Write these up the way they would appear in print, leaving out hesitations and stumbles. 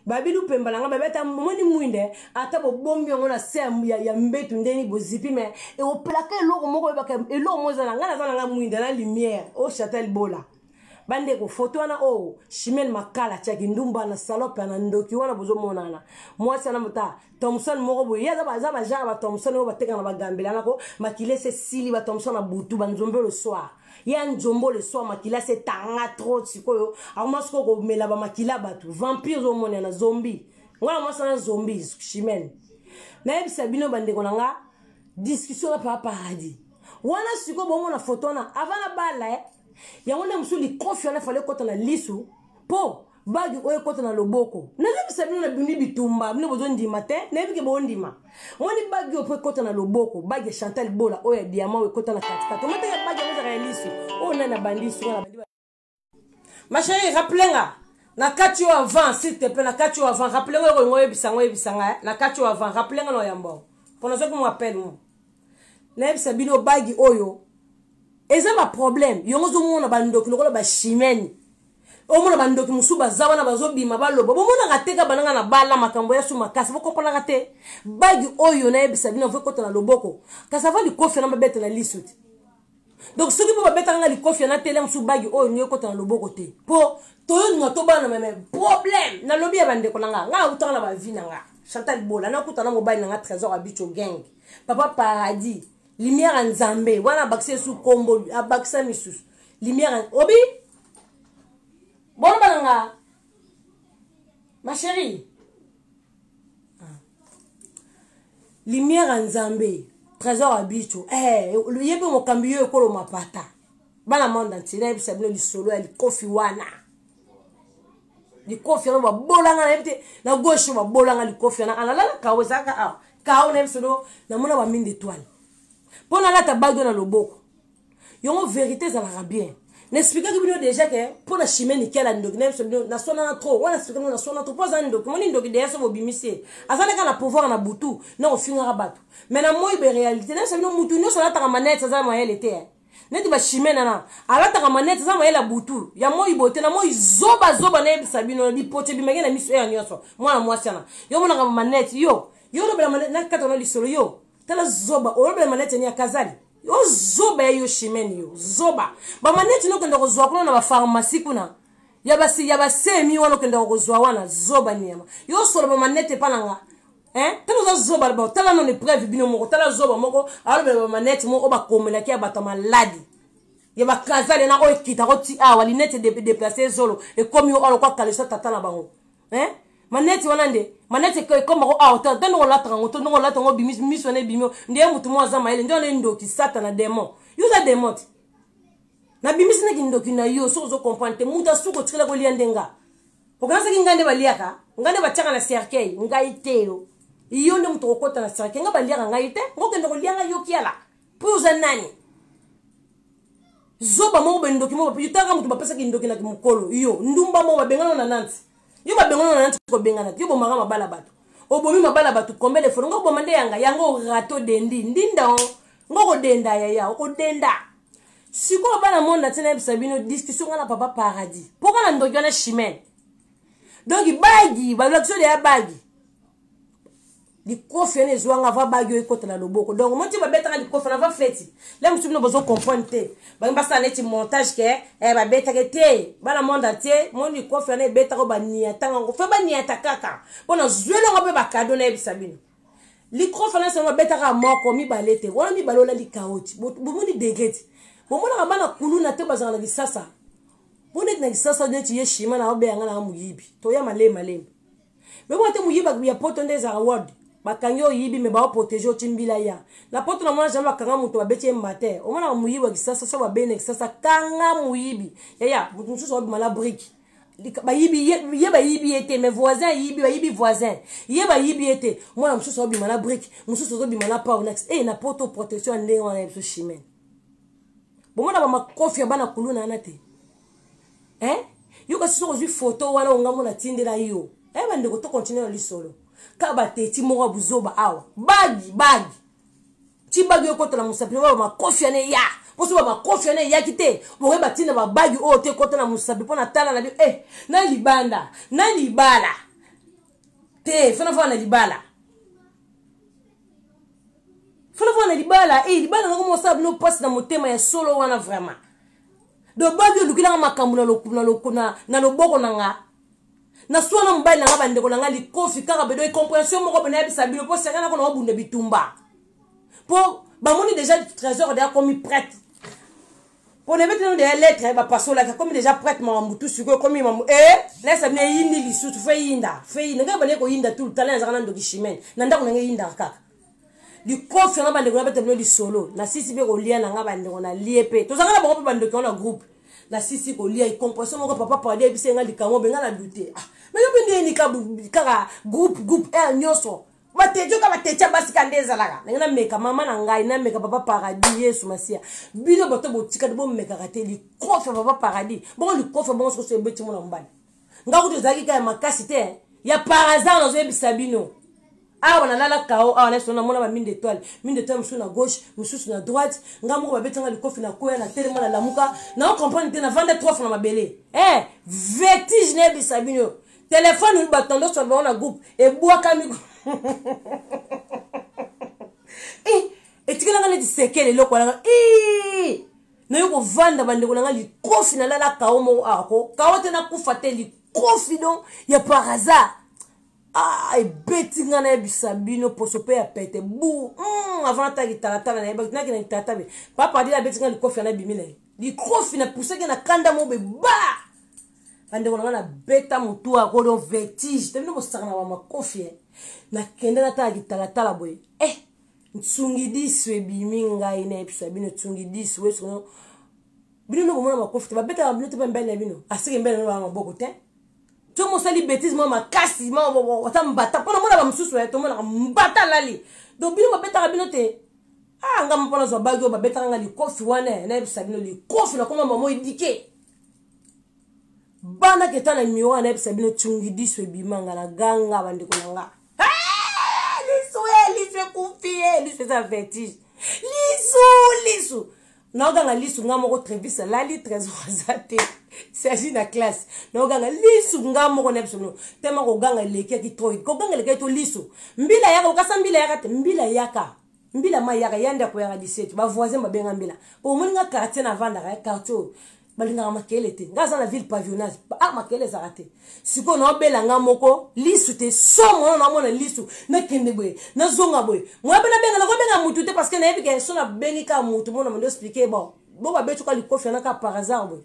babilu pembalanga babeta moni muinde ata bo bombi ngona se ya mbetu ndeni bo zipi mais et au plaquer eloko moko baka eloko mozala ngana zana nga muinde na lumière au châtel bola bande ko photo wana o Chimène makala tchaki ndumba na salope na ndoki wana bozo monana moi sana muta Thompson moko bo yaza ba jara ba Thompson o bateka na bagambela nako makile se sili ba Thompson na butu ba nzombe le soir ya nzombo le soir makila se tanga trop sikoyo akomasko ko mela ba makila batu vampires o mona na zombie ngwana moi sana zombies Chimène na ebisa bino bande ko nanga discussion na pa paradis wana siko bo mona photo na avant na bala yango musuli confiance fallait kota na lisu po bagi oyo kota na loboko na lebisa bino na bini bitumba bino bozo ndima te na ebike bo ndima woni bagi opo kota na loboko bagi Chantal Bola oyo diamant oyo kota na katikati mate ya bagi ozo ya lisu oyo na bandi su na bandi ma chérie rappelez-nga na kati avant s'il te plaît na kati avant rappelez-nga ko ngoye bisanga na kati avant rappelez-nga no yambo pour ceux qui m'appellent moi na ebisa bino bagi oyo eza ma problème yongo zo mona bandoki lokola ba Chimène o mona bandoki musuba zawana bazo bima baloba bo mona kateka bananga na bala makambo ya suma kasi bo kopona kate bagi oyo na ebisa bino vo kota na loboko kasi va likofi na babeta na lisuti donc ceux qui po babeta nga likofi na tele musu bagi oyo nyo kota na loboko te po toyo ngato bana meme problème na lobi ya bandeko nga utanga na ba vie nga Chantal Bola na kuta na mobile nga trésor abicho gang papa paradis lumière en Zambé, wana bakse sous combo, abaksa misus. Lumière en Obi. Bon balanga. Ma chérie. Lumière en Zambé, trésor abicho. Le yebe mo kambio ekolo mapata. Bana monde entier, na yebisa bino li solo ya li kofi wana. Li kofi na ba bolanga na yebite na gauche ba bolanga li kofi na alala kawezaka a. Kawo na yebisolo na mona ba mine d'étoile. Pour la tabado na loboko yongo vérité za la bien n'explique que bino déjà que pour la Chimène nickel and donc na sona trop wana explique na sona trop pas en donc moni donc derrière so bimisi azana kana pouvoir na butu na ofinga rabatu mais na moi be réalité na sabino mutu no sona ta manette za moyel était neti ba Chimène na ala ta manette za moyel la butu ya moi bote na moi zoba na bi sabino bi pote bi magena miso ya nyoso mwana mwasi na yo mona ka manette yo lo be manette na katona lisolo yo tala zoba orobe manete ni akazali yo zoba yo Chimène yo zoba ba manete no kenda kozwa kuna na ba pharmacie kuna ya ba semi wana kenda kozwa wana zoba ni yama yo solo ba manete pananga tala zoba ba tala no ni preuve bino moko tala zoba moko orobe ba manete moko ba komela ki abata maladi ya ba kazali na ko ekita ko ti awa linete de déplacer zolo et comme yo alo kwa kalisa tata na bango maneti wanande maneti comme ko auto tando la trango to ngo la tango bimis misone bimio ndiye mutu mwaza maile ndio ne ndoki satana démon yuza démon na bimis ne kindoki na yo so zo comprendre muta suko tikela ko liandenga okanza kingande baliaka ngande bachaka na cercueil ngaitelo iyo nde mutu kokota na cercueil nga baliaka ngaite ngokende ko lianga yo kiala puza nani zoba mo bendoki mo yutaka mutu bapesa kindoki na kimukolo iyo ndumba mo babengana na nanti yo babengana na nanti ko bengana yo bomanga mabala bato obomi mabala bato kombe de foro ngoko bomande yango rato dendi ndinda ngoko denda ya oko denda siko bana monde tena bisabino discussion na papa paradis pourquoi na ndoki na Chimène donc bagi ba l'action de bagi di kofene zwanga va bagi ekota na loboko donc monti ba betaka di kofena va feti là musu bino bozo comprendre te ba mbasa neti montage ke ba betaka te bana monde entier moni kofena betaka ba niatanga ngo fe ba niata kaka bona zwelo ngo be ba cadeau na bisabino li kofena se ngo betaka moko mi balete wona mi balola li kaoti bo moni degeti bo mona bana kuluna te bazana na bisasa bonet na bisasa neti ye shima na obeanga na muyibi to ya malema mais moi te muyiba ya poto ndeza award bakanyo yibi me ba protéger otimbila ya la poto na mwana jamba kanga muto babeti mbate o mwana muyiba kisasa so ba bene kisasa kanga muyibi ya mutu so ba mala brique ba yibi ye ba yibi ete mes voisins yibi ba yibi voisin ye ba yibi ete mwana musu so ba mala brique musu so ba mala pa onex na poto protection ndenge wana yeso Chimène bo mwana ba makofia bana kuluna na te yo kasi so kozwi photo wana onga mona tindela yo bande ko to continuer li solo kaba teti moko buzoba awa bagi ti bagi okota na musapi ba makofia ne ya poso ba makofia ne ya kite bo ba tina ba bagi o te kota na musapi pona tala na na libanda na libala te fana fana na libala libala ngako mo sa bino passe na motema ya solo wana vraiment do babi olukila makambu na loboko nanga na swana mbali nanga bandeko nanga likofi kaka bedo compréhension moko bena bisa bino po sekana ko na obunda bitumba po bamoni déjà trésor déjà comme prête pour ne mettre des lettres ba passo là comme déjà prête mambutu suko comme mamu laisse bien yindi lisutu fe yinda nga bane ko yinda tout le temps nzaka na ndoki chimene na ndako nanga yinda kaka likofi na bandeko na betebno di solo na sisi be ko lia nanga bandeko na liepe to zanga na bango pe bandeko na groupe na sisi ko lia compréhension moko papa parler bise nga likango benga na douter mais yo bindi ni kaka groupe nyoso batejo ka batecha basi kandeza laka na meka mama na ngai na meka papa paradis Yesu masia bino boto botika bo meka kate likofi papa paradis bon likofi bon so se beti mona mbali ngako to zaki ka makasi te ya par hasard na zo ebisa bino awa na lala kao awa na sona mona ba mine d'étoile musu na gauche musu na droite ngamo ba betanga likofi na koya na tele mona lamuka na on comprendre te na vendre 3 francs na mabele vertige ne ebisa bino téléphone ba tondo so ba na groupe e bua kami etikela ngale disekele loko na na yoko vanda bandeko na ngali kofi na lala kao mo ako kao te na kufa te likofi don ya par hasard ebeti nga na ebisa bino poso pe ya pete bu avant ta gitalatala na ebaki na kina gitatabe papa dila beti nga likofi na bimina likofi na puseke na kanda mo be ba bandeko na beta mutu akodo vertige te bino bosaka na makofi na kende na ta gitalatala boy nsungi disu ebimi ngai na ebisa bino nsungi disu weso bino no bomona makofi te babeta bino te mbele na bino asike mbele na maboko te to mo sali bêtise mo makasi mo wata mbata pona mona ba msusu ya to mona mbata lali do bino babeta bino te ngam pona zo bagyo babeta nga likofi wana na ebisa bino likofi na koma mamo idike bana ketana miwa na ebisa bino nsungi disu ebima nga na ganga bandeko nanga lisu confie lisu ça vertige lisu na oganga lisu ngamo ko trevisa lali trésor azate c'est na classe na oganga lisu ngamo ko nepso tema ko ganga leki ki troi ko ganga leki to lisu mbila yaka ukasa mbila yaka te mbila ma yaka yanda ko yaka 17 ba voisin ba benga mbila po moninga quartier na vanda ka quartier balinga makele te ngaza na ville pavillonnage makele zarate siko na obela ngamoko lisu te somo na mona lisu na kende boy na zonga boy mwa bena benga na ko benga mutu te parce que na yebike so na bengi ka mutu mona mo expliquer bon ba betu ka likofi na ka par hasard boy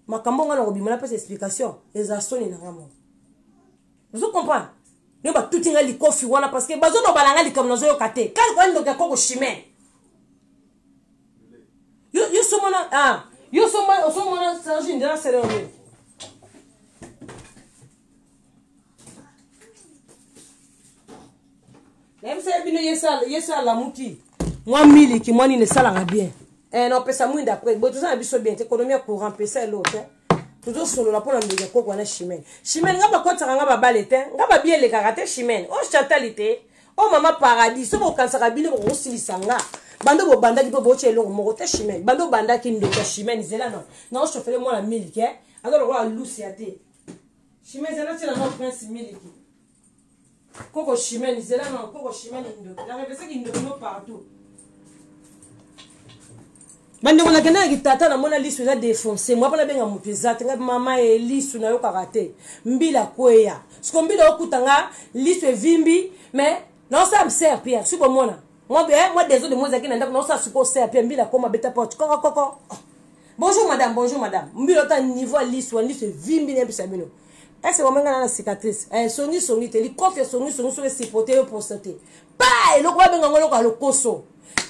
makambo ngana ko bima na pesa explication eza soni na ngamo vous comprenez ne ba tuti nga likofi wana parce que bazo do balanga likam na zo yo kate kan ko ndo ka ko chimé yo somo na yo somo na sanji ndana cérémonie même ça bino yesa la muti moi mili ki moi ni ne sala nga bien non pesa mwinda après bo tout ça biso bien économie courant pesa l'autre toujours solo la pona mbega ko kwa na chimene ngaba kota nga ba balete ngaba bien le karate chimene chatalité mama paradis so bo kansaka bino bo silisanga bando bo banda ki bo che longo mo te chimene bando banda ki ndo ka chimene zela non chauffeur moi la miliki alors la lucia te chimene zela tena no prince miliki koko chimene zela non koko chimene ndo la revese ki ndo no partout bando na kana ki tata na mona lisu za défoncer moi pona benga mutu ezate nga mama lisu na yo karate mbila kweya siko mbila okutanga lisu evimbi mais non ça me sert Pierre siko mona moi désolé moi zaki nanda non ça siko sert Pierre mbila koma beta porte koko bonjour madame mbila ta niveau lisu evimbi ne bisa bino est-ce que manga na cicatrice songi te li confie songi sur le sipoter pour santé pa eloko benga ngolo ka lokoso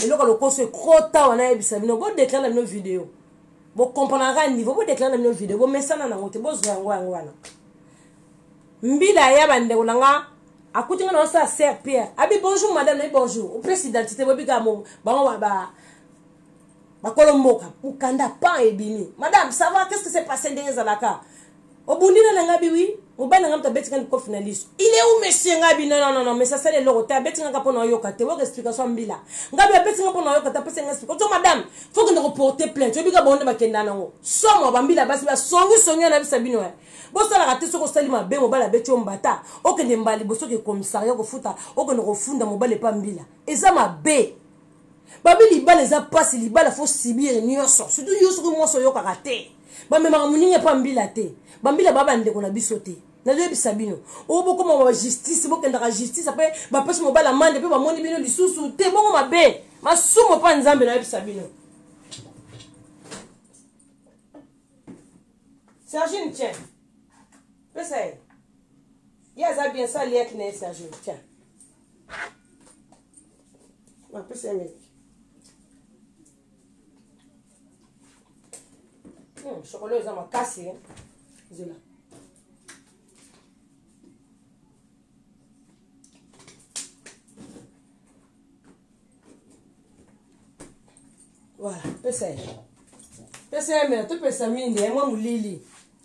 eloko lokoso ekota wana ebisa bino bo déclare na vidéo bo comprendre niveau bo déclare na vidéo bo mesana na ngote bo zwango wana mbila ya bande kolanga akutinga na sa sert Pierre abi bonjour madame et bonjour au président identité bo bika mo ba kolomboka ukanda pa ebini madame ça va qu'est-ce que c'est passé dans zalaka obundina na ngabi oui mobali nga betinga likofi na liso. Il est où monsieur ngabi? Non, mais ça c'est le rota betinga ka pona yoka te. Wa explication mbila. Ngabi betinga pona yoka ta pesa explication. To madame, faut que nous reporter plainte. Obi ka bonde bakenda nango. Somo bambila basi ba songi na bisa bino. Bo sala raté soko salima be mobali beti ombata. Okende mbali boso ke commissariat ko futa. Okende ko funda mobali pa mbila. Eza mabe. Babi libala eza passe libala faut subir nyonso. Surtout yoso ko moso yoka raté. Ba me mamuninga pa mbila te. Bambila baba ndeko na biso te. Na zo bisa bino. O boko ma justice boko ndaka justice après ba pesi mobala mande pe ba moni bino lisusu te bongo mabe. Masumo pa nzambe na bisa bino. Sergine tiens. Pesa. Ya za bien ça liek ne Sergine tiens. Ma pesa mec. Chocolat ils ont cassé. Là. Voilà, mais tu peux s'aminer, moi mon lili.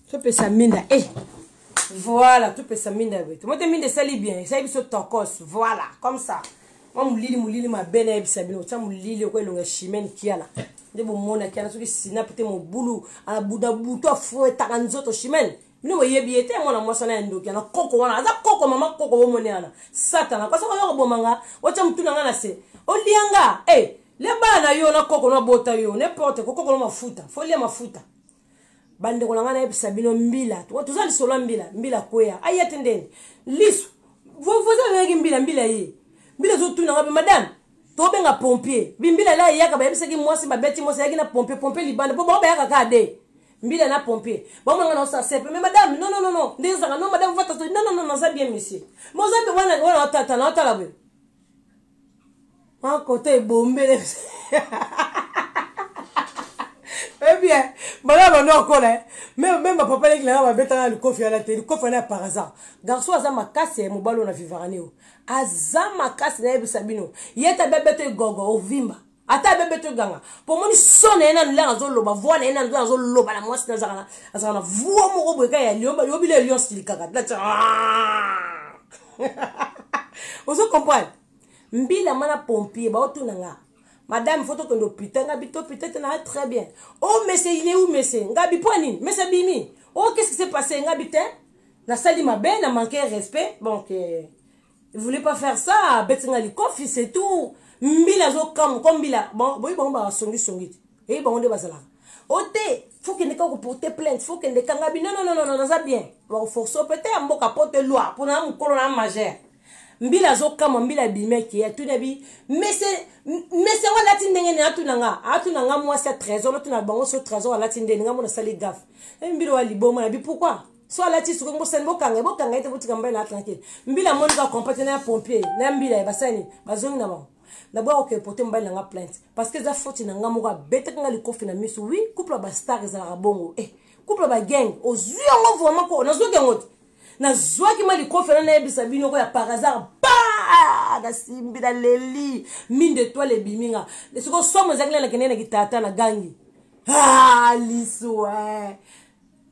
Tu peux s'aminer. Eh. Voilà, tu peux s'aminer. Moi te mine ça bien, ça il se tokos. Voilà, comme ça. Moi mon lili ma belle et s'aminer. Tu mon lili quoi le chimène qui a là. De bon mona qui a na sina peut mon boulot à bouda bouto fo taranzoto chimène. Mino yebi ete mona mwasana ndoki na koko wana aza koko mama koko wo monena satana kwa sababu bomanga wacha mtu na ngana se olianga le bana yo na koko na bota yo n'importe koko na mafuta folia mafuta bande ko ngana ebisa bino mbila to zali solo mbila kwea ayete ndeni lisu vous avez mbila yi mbila zo tuna ngabe madame to benga pompier bimbila la yaka ba ebisa ki mwasi ba beti mwasi yaki na pompier libande po ba yaka kade mbila na pompier bon ngana ça c'est mais madame non ndezanga non madame va non ça bien monsieur moi ça wana tata na tala be un côté bombé. Eh bien, madame non connaît. Même ma papa qui l'a bêta le coffre à la télé, le coffre là par hasard. Garçon azama casse mon ballon na vivaraneo. Azama casse na Sabino. Yeta bébé gogo au vimba. Ata bébé te ganga. Pour moi ni sonne na la zoloba, voix na na zoloba la moi na zana. Azana voix mo robo ka ya liomba, yobi le lion silikaka. Vous comprenez? Mbila mana pompier ba otunanga. Madame photo que nous putain ngabito peut-être na très bien. Oh monsieur il est où monsieur? Ngabi poani, monsieur Bimi. Oh qu'est-ce qui s'est passé ngabité? Na sali ma ben na manqué respect. Bon que il voulait pas faire ça, betinga li kofi c'est tout. Mbila zo comme mbila. Bon ba songi. Et bon on de basala. Ote, faut que ne ka porter plainte, faut que ne ka ngabi non ça bien. Bon force peut-être mboka porte loi pour na mukolo na majeur. Mbila zo kama mbila bimeki ya tunabi mais wala tindenge ne atunanga moi c'est trésor tuna bango so trésor wala tindenge ngamo sali gaf mbila wali bomo na bi pourquoi so ala ti suko ngosen bokanga ite butika mbela tranquille mbila monika compétent na pompier na mbila basani bazongi na ba d'abord que porter mbala nga plainte parce que za faute na ngamo ka bete nga likofi na misu oui couple ba star za bongo couple ba gang ozuyongo vraiment ko na zo gango na zwaki mali kofela na ebisa bino ko ya par hasard ba da simbi da leli minde toi le biminga siko somo zakile na kenene kitata na gangi liso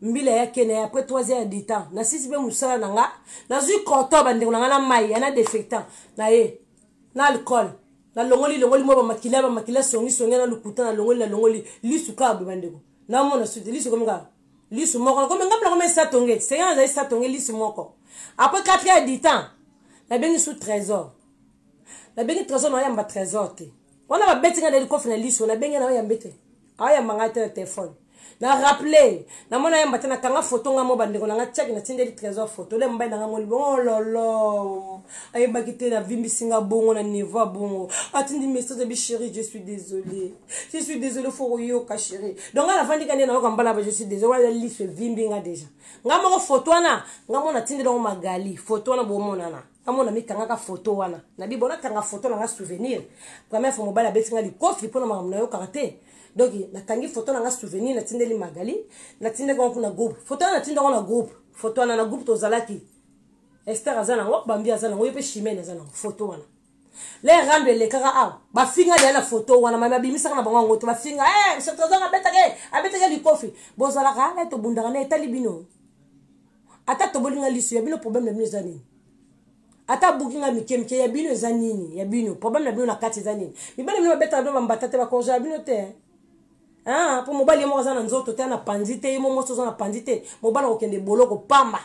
mbila ya kene après 3 heures de temps na sisi be musala nanga na zui konto bande na na mai na défectant na alcool na longoli mo ba makila songi na lukuta na longoli lisu ka bande ko na mona suite lisu comme ça. Lisu moko comme ngapla comme ça tongue c'est un ça tongue lisu moko après 4 heures du temps la bengi sous trésor na yamba trésor te on a betinga de coffre na lisu na bengi na yambete aya mangata téléphone na rappeler na mona yamba tena kanga photo ngamo bandeko na check na tindeli trésor photo le mbai na ngamo bon lolo ay bakite na vimbi singa bongo na niveau bongo atindi message de chérie je suis désolé for yo ka chérie donc à la fin dikane na ko mbala ba je suis désolé wala lisu vimbi nga déjà ngamo photo na ngamo na tindeli ngo magali photo na bo mona na ngamo na mikanga ka photo wana na bi bona kanga photo na souvenir première fois mobala betinga li kofi pona mamna yo karate. Donc, na tangi photo na nga souvenir na tindeli magali na tindeli ko na groupe photo na tindeli na groupe photo na groupe to zalaki Esther azana ngo bambi azana ngo yepe chimene azana photo wana les rendre les kara ba finga de la photo wana mama bimisa na bango ngoto ba finga ce trésor abetake li kofi bozala ka to bundanga na etali bino ata tobolinga liso ya bino problème na bino eza nini ata bukinga mike ya bino eza nini ya bino problème na bino na kati eza nini mibali bino babeta bino bambata te bakonja ya bino te ah po mobali ye moko aza na nzoto te na panzi te ye mo moso aza na panzi te mobali akokende boloko pamba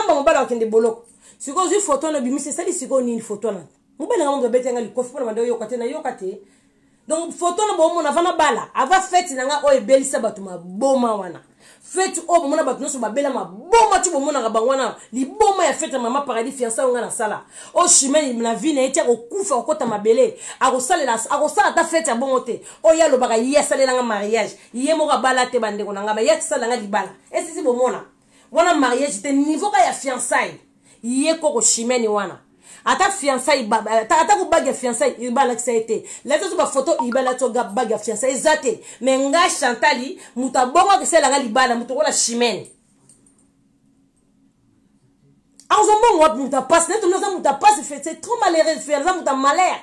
mobali akokende boloko sikoyo ozwi foto na bimisi esali sikoyo nini foto na mobali nga moto abetenga likofi mpona bande oyoka te nayoka te donc foto na bomona avana bala ava fete na nga oyo ebelisa bato maboma wana fete oyo bomona bato nyonso babela maboma ti bomonaka bango wana liboma ya fete ya mama paradis fiança oyo nga na sala oyo chimene na vie na ye ti akokufa akokota mabele akosala ta fete ya bongo te oyo ye alobaka ye asalelanga mariage ye moko abala te bandeko na nga ye atisalanga libala esisi bomona wana mariage te niveau ka ya fiançaille ye koko chimene wana ata fiançaille ata ko bague fiançaille ibala ki ça été la to ba photo ibala to ga bague fiançaille ezate mais nga Chantali muta bongo ke sela nga libala muto ko la chimene azombo muta passe neto noza muta passe c'est trop malheureux faire ça muta malheur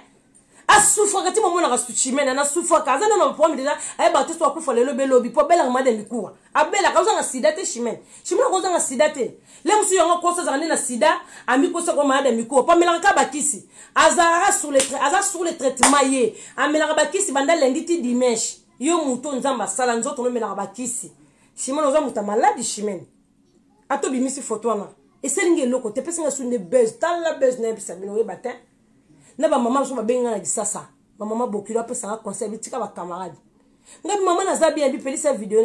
a souffre kati mo mona ga chimene na souffre ka za na problème déjà ay ba to so ko fole lobe lobi po bela ngama de mikuwa abela ka uzanga sida te chimene ko uzanga sida te le musu yongo kosa za na sida ami kosa ko ma de mikuwa pa melanga ka bakisi azara sur le traitement ye amelanga bakisi banda lundi ti dimanche yo muto nzamba sala nzoto no melanga bakisi chimene oza muta malade chimene ato bimisi photo na eselinge loko te pesa nga sunde buzz tala buzz na bisa bino we batin na ba mama so ba benga na disasa ba mama bokilo apesa nga conseil bitika ba camarade ngabi mama na za bien bi pelisa video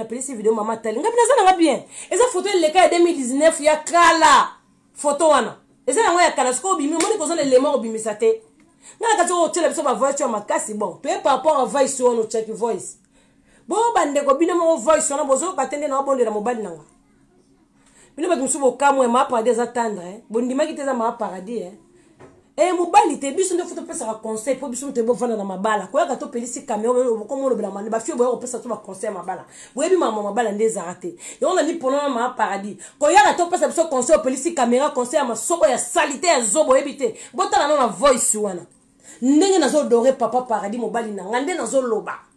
mama tali ngabi na za nga bien eza photo ile ka 2019 ya kala photo wana eza ngo ya kala sko bi moni ko zona le mort bi misate ngala ka to tele biso ba voiture makasi bon to par rapport à voice on check voice bo bande ko bino mo voice on bozo ka tende na bondela mobali nanga bino ba musubo kamwe ma paradis attendre bondima kiteza ma paradis mobali te biso nde foto pesa conseil po biso te bo vana na mabala ko yaka to pelisi camion ko mo lobela mane ba fio boyo pesa to ba conseil mabala boyebi mama mabala nde zarate yo na ni pona ma paradis ko yaka to pesa biso conseil pelisi caméra conseil ma soko ya salité ya zobo ebite botala na voice wana ndenge nazo dorer papa paradis mobali na ngande nazo loba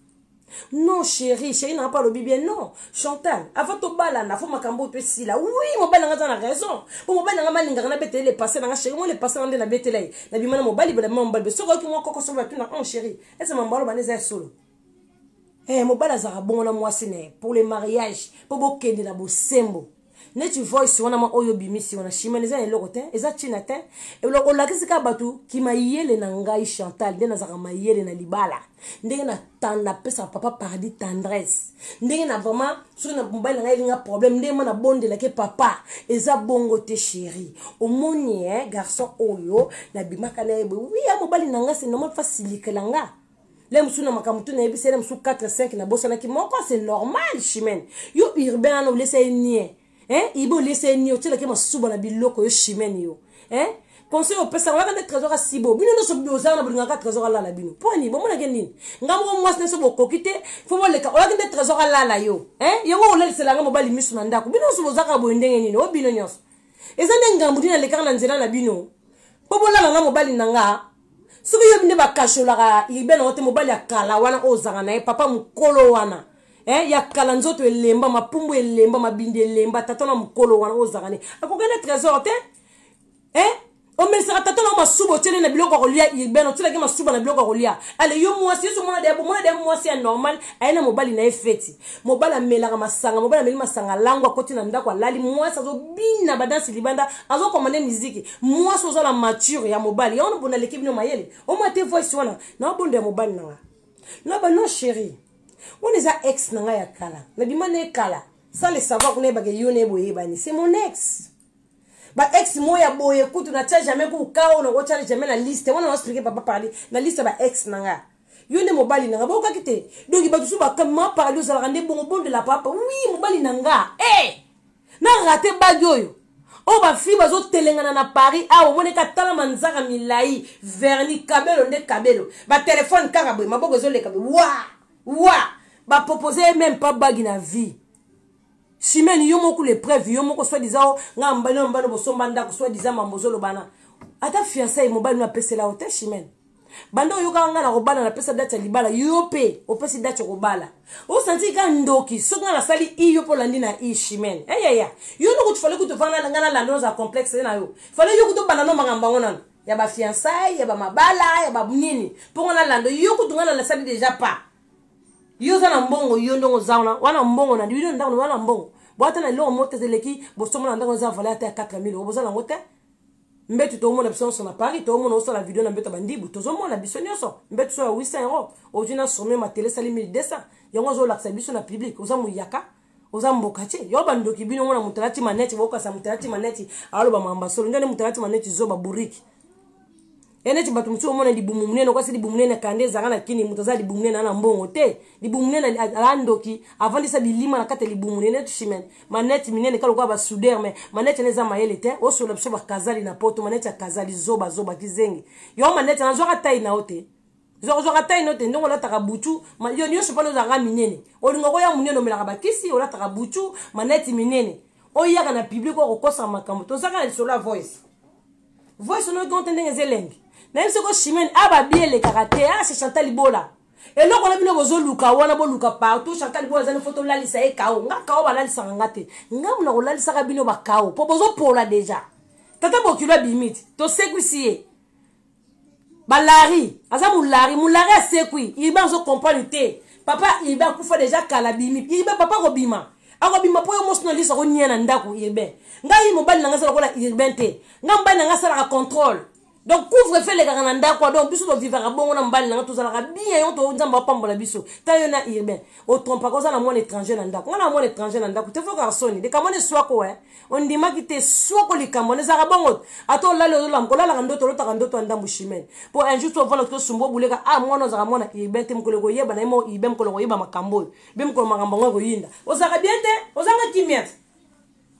non chérie n'a pas le bien non Chantal avant to bala na fo makambo to sila oui mobali nga na raison pour mobali nga malinga na bete le passé na chérie moi le passé na na bete lai na bimana mobali bala mobali so ko ki mo ko so ba tu na on chérie est-ce mambalo baneza solo mobali za bon na mwasi ne pour le mariage pour bokende na bosembo neti voice wana ma oyo bimisi wana chimeneza ne lokote eza china te e lo olakisika batu ki mayele na ngai Chantal de na zaka mayele na libala ndenge na tanda pesa papa paradis tendresse ndenge na vraiment sur na mobile ngai linga problème ndenge na bonde la ke papa eza bongo te chérie omoni garçon oyo na bimaka na ebe oui ya mobile nanga c'est normal facilite langa le musu na makamutu na ebi c'est musu 4 5 na bossa na ki moko c'est normal chimene yo urbain na laisser nie ibo laisser ni otela ke masuba na biloko yo chimene yo conseil au pesa waka de trésor a sibo bino no so biozana bulinga ka trésor ala la bino poni bo mona ke nini ngamo mwasi ne so bokokite fo bo leka waka de trésor ala la yo yongo olalisela ngamo bali misu na ndako bino so bozaka bo ndenge nini o bino nyos ezane ngambu dina leka na nzela na bino po bo lala ngamo bali nanga suku yo binde bakashola ka ibena ote mobali akala wana ozanga na papa mukolo wana ya kala nzoto elemba mapumbu elemba mabinde elemba tatona mukolo wana ozanga akokene trésor te o melisa tata na masubo tele na biloko kolia ibeno tele ke masuba na biloko kolia ale yo mwasi so mona de mwasi ya normal ayena mobali na efeti mobali melaka masanga mobali meli masanga lango akoti na ndako alali mwasi azo bina badansi libanda azo komande muziki mwasi ozo la mature ya mobali ya on bona l'équipe no mayele o mate voice wana na bonde ya mobali nanga na ba non chérie on est a ex nanga ya kala na bimane kala sans le savoir qu'on est bagay yone boye bani c'est mon ex ba ex moya boye kutu na tia jamais ku kao na wocha jamais na liste wana na expliquer papa parler na liste ba ex nanga yone mobali nanga boka kite donc ba tusu ba kama parler za rendre bon de la papa oui mobali nanga na raté bagyoyo o ba fi bazo telengana na Paris a o moneka tala manzaka milai verni kabelo nde kabelo ba téléphone kaka boye maboko zo leka wa ba proposer même pas bagi na vie chimene yo moko les preuves yo moko soit disant nga mbano mbano bosomba ndako soit disant mambozo lobana ata fiancé mobile na pesa la hôtel chimene bando yoka nga na kobala na pesa date ya libala yo pe opesi date ya kobala osanti ka ndoki soki nga nasali i yo mpo landi na i chimene eyeya yo ndoko tufale kutofana nga na lando za complexe na yo fale yo kutobanda no makambo yango nano ya bafiançailles ya bamabala ya banini mpo nga na lando yo kutu nga na nasali deja pa yo za na mbongo yo ndongo zauna wana mbongo na ndiyo ndako wana mbongo boata na lelo mote zeleki bosomo na ndako za valeur ata 4000 oboza na ngote mbetu to mona biso na Paris to mona osala video na mbeto bandibu tozo mona biso nyoso mbetu so ya 800 euros ojina sommer ma télé sali 1200 yango zo laksa biso na public oza muyaka oza mbokache yo bandoki bino mona mutalati maneti boka sa mutalati maneti alo ba mambasolo ndane mutalati maneti zo ba buriki ene tibatu mutso mona libumu munene kwasi libumu munene kande zanga na kini mutaza libumu munene na mbongo te libumu munene alandoki avant disa bilima na kate libumu munene tushimene maneti minene kalo kwa ba souder mais maneti neza mayele te o so lapso ba kazali na poto maneti ya kazali zoba kizengi yo maneti na zoka tai na ote zoka tai note ndongo la takabuchu yo nyo sepano zanga minene o lingo ko ya munene omelaka bakisi o la takabuchu maneti minene o yaka na public ko kosa makambo to zaka na solo voice no kontende ngezelengi na yebise ko chimene aba biele karate c'est Chantal Libola et loko na bino bozo luka wana bo luka partout Chantal Libola zane photo lalisa e kao nga kao balalisa ngate nga muna ko lalisa ka bino ba kao po bozo pola deja tata bokilo bimiti to sekwisiye balari aza mulari asekwi iba zo comprendre te papa iba kufa deja kala bimi iba papa ko bima ako bima po yo mosno lisa ko nyena ndako ibe nga yi mobali na ngasa ko la irbente nga mbali na ngasa la contrôle donc couvre fait les gananda quoi donc biso do vivre bon na mbali na to zala bien yo to nzamba pambola biso ta yo na irben o trompa ko za na mon étranger na ndako na mon étranger na ndako te fo garçon de kamone swako on ndima kite swako likamone za bongo ato la lo la mkola la ndoto lota ndoto ndambu shimene po un jour to vola to sumbo buleka mwana za mwana irben te mkolo ko yeba na mo irben mkolo ko yeba makambo be mkolo makambo ngo yinda o za bien te o za nga kimiat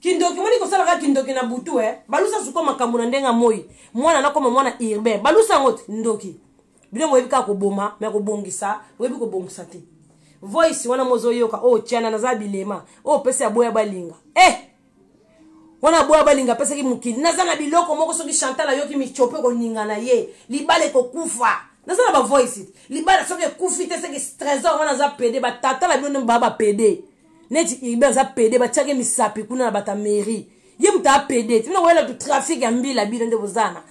kindoki moni ko sala ka kindoki na butu balusa suko makambo na ndenga moi mwana na koma mwana irbe balusa ngoti ndoki bino mo ebika ko boma me ko bongisa webi ko bongisa te voice wana mozo yoka tiana na zabilema pese ya boya balinga wana boya balinga pese ki mukili nazanga biloko moko soki Chantal yoki mi chope ko ninga na ye libale ko kufa nazanga ba voice libale soki kufi te seki trésor wana za pede ba tata la bino baba pede neti ibe za pede ba chake misapi kuna na bata mairie ye mta pede tino wela du trafic ya mbila bino nde bozana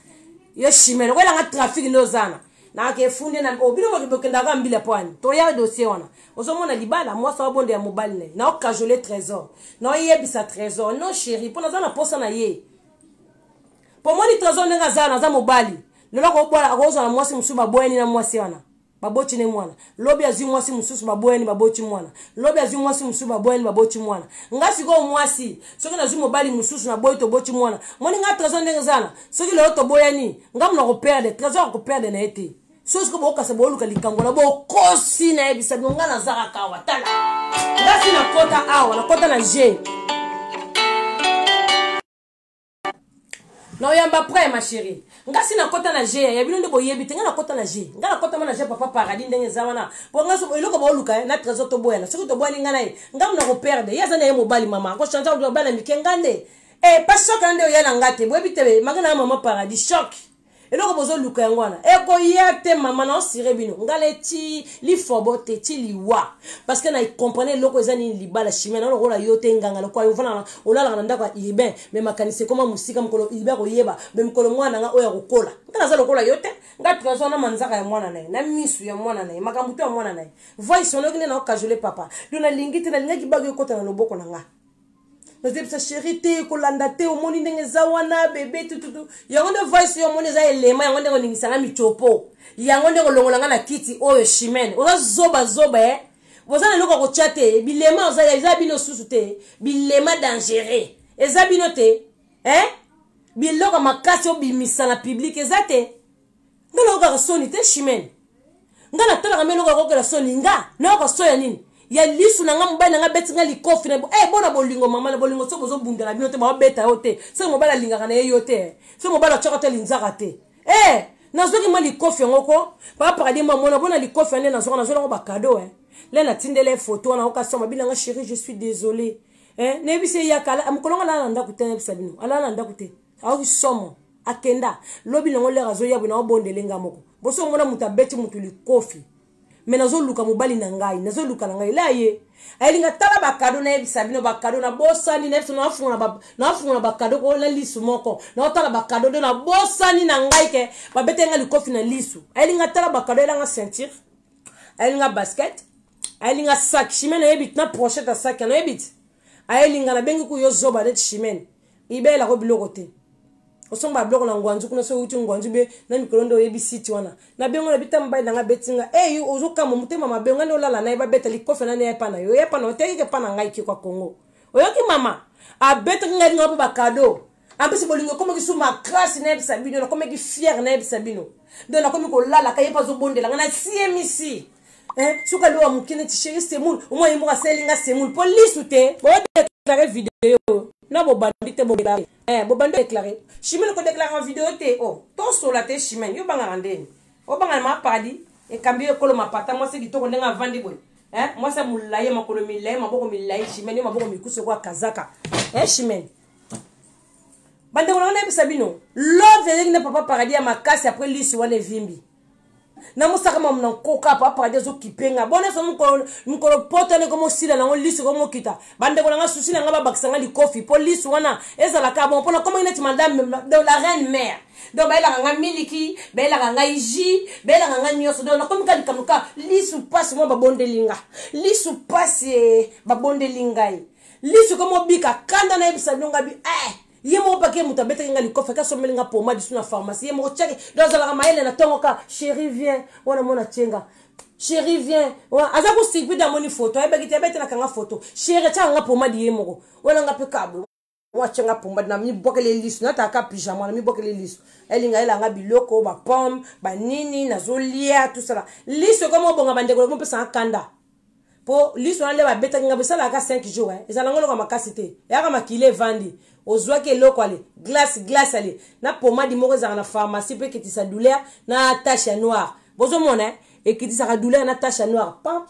yo shimene wela nga trafic ndo zana na ke funde na obino mo kibokenda ga mbila pwani to ya dossier wana ozomona libala moi sa bonde ya mobile ne na okajole trésor na yebisa trésor no chéri pona zana posa na ye po moni trésor nga zana za mobile lelo ko bola akozo na mwasi musuba boyeni na mwasi wana babochi ne mwana lobi azi mwasi mususu baboyeni babochi mwana lobi azi mwasi mususu baboyeni babochi mwana ngasi ko mwasi soki na zumo bali mususu na boy to bochi mwana moni nga trésor ndenge zana soki lelo to boyeni ngam na ko perdre trésor ko perdre na ete soki ko boka se boluka likangola bo kosi na ebisa nga na zaka kawa tala ngasi na kota awa na kota na G no yamba prêt ma chérie ngasi na kota na G ya bino ndebo yebite nga na kota na G nga na kota na G papa paradis ndenge zawana po ngaso eloko ba oluka na trésor to boyana soki to boyani nga na ye ngam na ko perdre ya zana ye mobali mama ko chanja do bana mikengande pas choc ande ya na ngate bo yebite magana na mama paradis choc eloko bozo luka yangwana ko yate mama na osire bino ngale ti li fobote ti liwa parce que na comprendre loko ezani libala chimena no kola yote nganga lo kwa yovana olala na ndako ibe me makanise koma musika mkolo ibe ko yeba be mkolo mwana nga oya kokola ngana za lokola yote nga trésor na manzaka ya mwana naye na misu ya mwana naye makambuto ya mwana naye voice ono kine na okajole papa dona lingiti na linga kibago yokota na loboko na nga sa chérie te kolanda te omoni ndenge za wana bebe tututu yango nde voice yo moni za elema yango nde koningisanga michopo yango nde kolongolanga na kiti oyo chimene oza zoba boza na loko kotia te bilema oza eza bino susu te bilema dangereux eza bino te biloko makasi obimisa na public eza te nga nakokaka soni te chimene nga natalaka mbe loko kokela soni nga nakosoya nini ya lisu na nga mobali na nga beti nga likofi na bona bolingo mama na bolingo so bozo bunda na bino te ba beta yo te so mobali alingaka na ye yo te so mobali achaka te linzaka te nazoki ma likofi yango ko pa paradis mona bona likofi ande nazoka nazola ba cadeau le na tindele photo na okasoma mabila nga chérie je suis désolé nebise yakala amkolonga na ndako te nebisa bino ala na ndako te awi somo akenda lobi nango le razo ya bina obondelenga moko boso mona muta beti mutu likofi mais nazo luka mobali na ngai nazo luka na ngai la ye alinga tala bakado na yebisa bino bakado na bosani na biso na afuna bakado ko na lisu moko na tala bakado de na bosani na ngai ke babete nga likofi na lisu alinga tala bakado elanga ceinture alinga basket alinga sac chimene yebit na pochette à sac na yebit alinga na bengi ku yo zoba de chimene ibela ko biloko te osomba bloko na ngwanzu kuna so uti ngwanzu be na mikolondo yebisiti wana na bengo na bita mbai nga betinga ozoka mo mutema mabenga no lala na eba beta likofe na ne epa na yo epa na oteke pa na ngai ki kwa Kongo oyoki mama a beta ngai nga ba cadeau ambisi bolingo komo ki suma classe na ebisa bino na komo ki fier na ebisa bino do na komo ko lala ka yepa zo bondela nga na CMC suka lo mukine ti chéri semul o mo yimo ka selinga semul police ute bo déclarer vidéo na bo bandite bo déclarer bo bandite déclarer chimene ko déclarer en vidéo te to sola te chimene yo banga ndeni o banga ma padi e cambie ko lo mapata moi se kitoko ndenga vandi boy moi ça mulaye makolo milaye maboko milaye chimene maboko mikuse kwa kazaka chimene bande ko na bisa bino love yengine papa paradis ya makasi après lisi wana vimbi na musaka mamna koka papa dezo kipenga bona so mukolo potane komo sila na lisi komo kita bande ko nga susi na nga babakisanga li coffee police wana ezala ka bon pona comment net madame de la reine mère do ba ila nga miliki ba ila nga iji ba ila nga nyoso do na komika likamuka lisu passe mo babonde linga lisu passe babonde lingai lisu komo bika kanda na ebisa ndonga bi yemo pa ke mutabeta nga likofa ka somelinga poma disu na pharmacie yemo cheke dozala ka maele na tongoka chérie viens wana mona chenga chérie viens wa aza ko stipi da moni photo ebe kite beta na kanga photo chérie cha nga poma di yemo wana nga pe kablo wa chenga poma na mi bokele lisu na ta ka pyjama na mi bokele lisu elinga ela nga biloko ba pomme ba nini na zolia tout ça lisu comme bonga bande ko mo pesa kanda po lisu na le ba beta nga besala ka 5 jours ezala ngolo ka makasite ya ka makile vandi ozwa ke loko ale glace ale na pomade moko za na pharmacie pe kitisa douleur na tache noire bozo mona e kitisa douleur na tache noire pa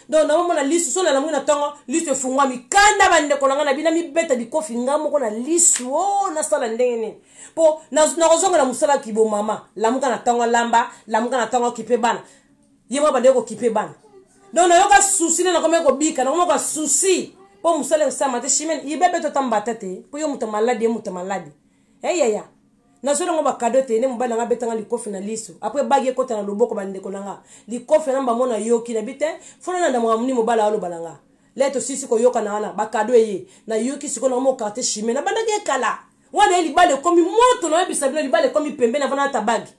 donc na mona lisu so na mona tongo lisu fungwa mi kanda bande ko na bina mi beta di kofi ngamo ko na lisu na sala ndenge po na kozonga na musala kibo mama lamuka na tongo lamba lamuka na tongo kipe bana yema bande ko kipe bana donc na yoka souci na ko meko bika na ko souci po musale sama te chimene ibebe to tambata te po yo muta malade ya na so ngo ba cadeau te ne mobala nga betanga likofi na liso après bagi ko tana loboko bande ko nanga likofi na mbamona yoki na bite fona na ndamwa muni mobala alo balanga leto sisi ko yoka na wana ba cadeau ye na yoki siko na mo carte chimene na banda ke kala wana libale komi moto na yebisa bino libale komi pembe na fana ta bagi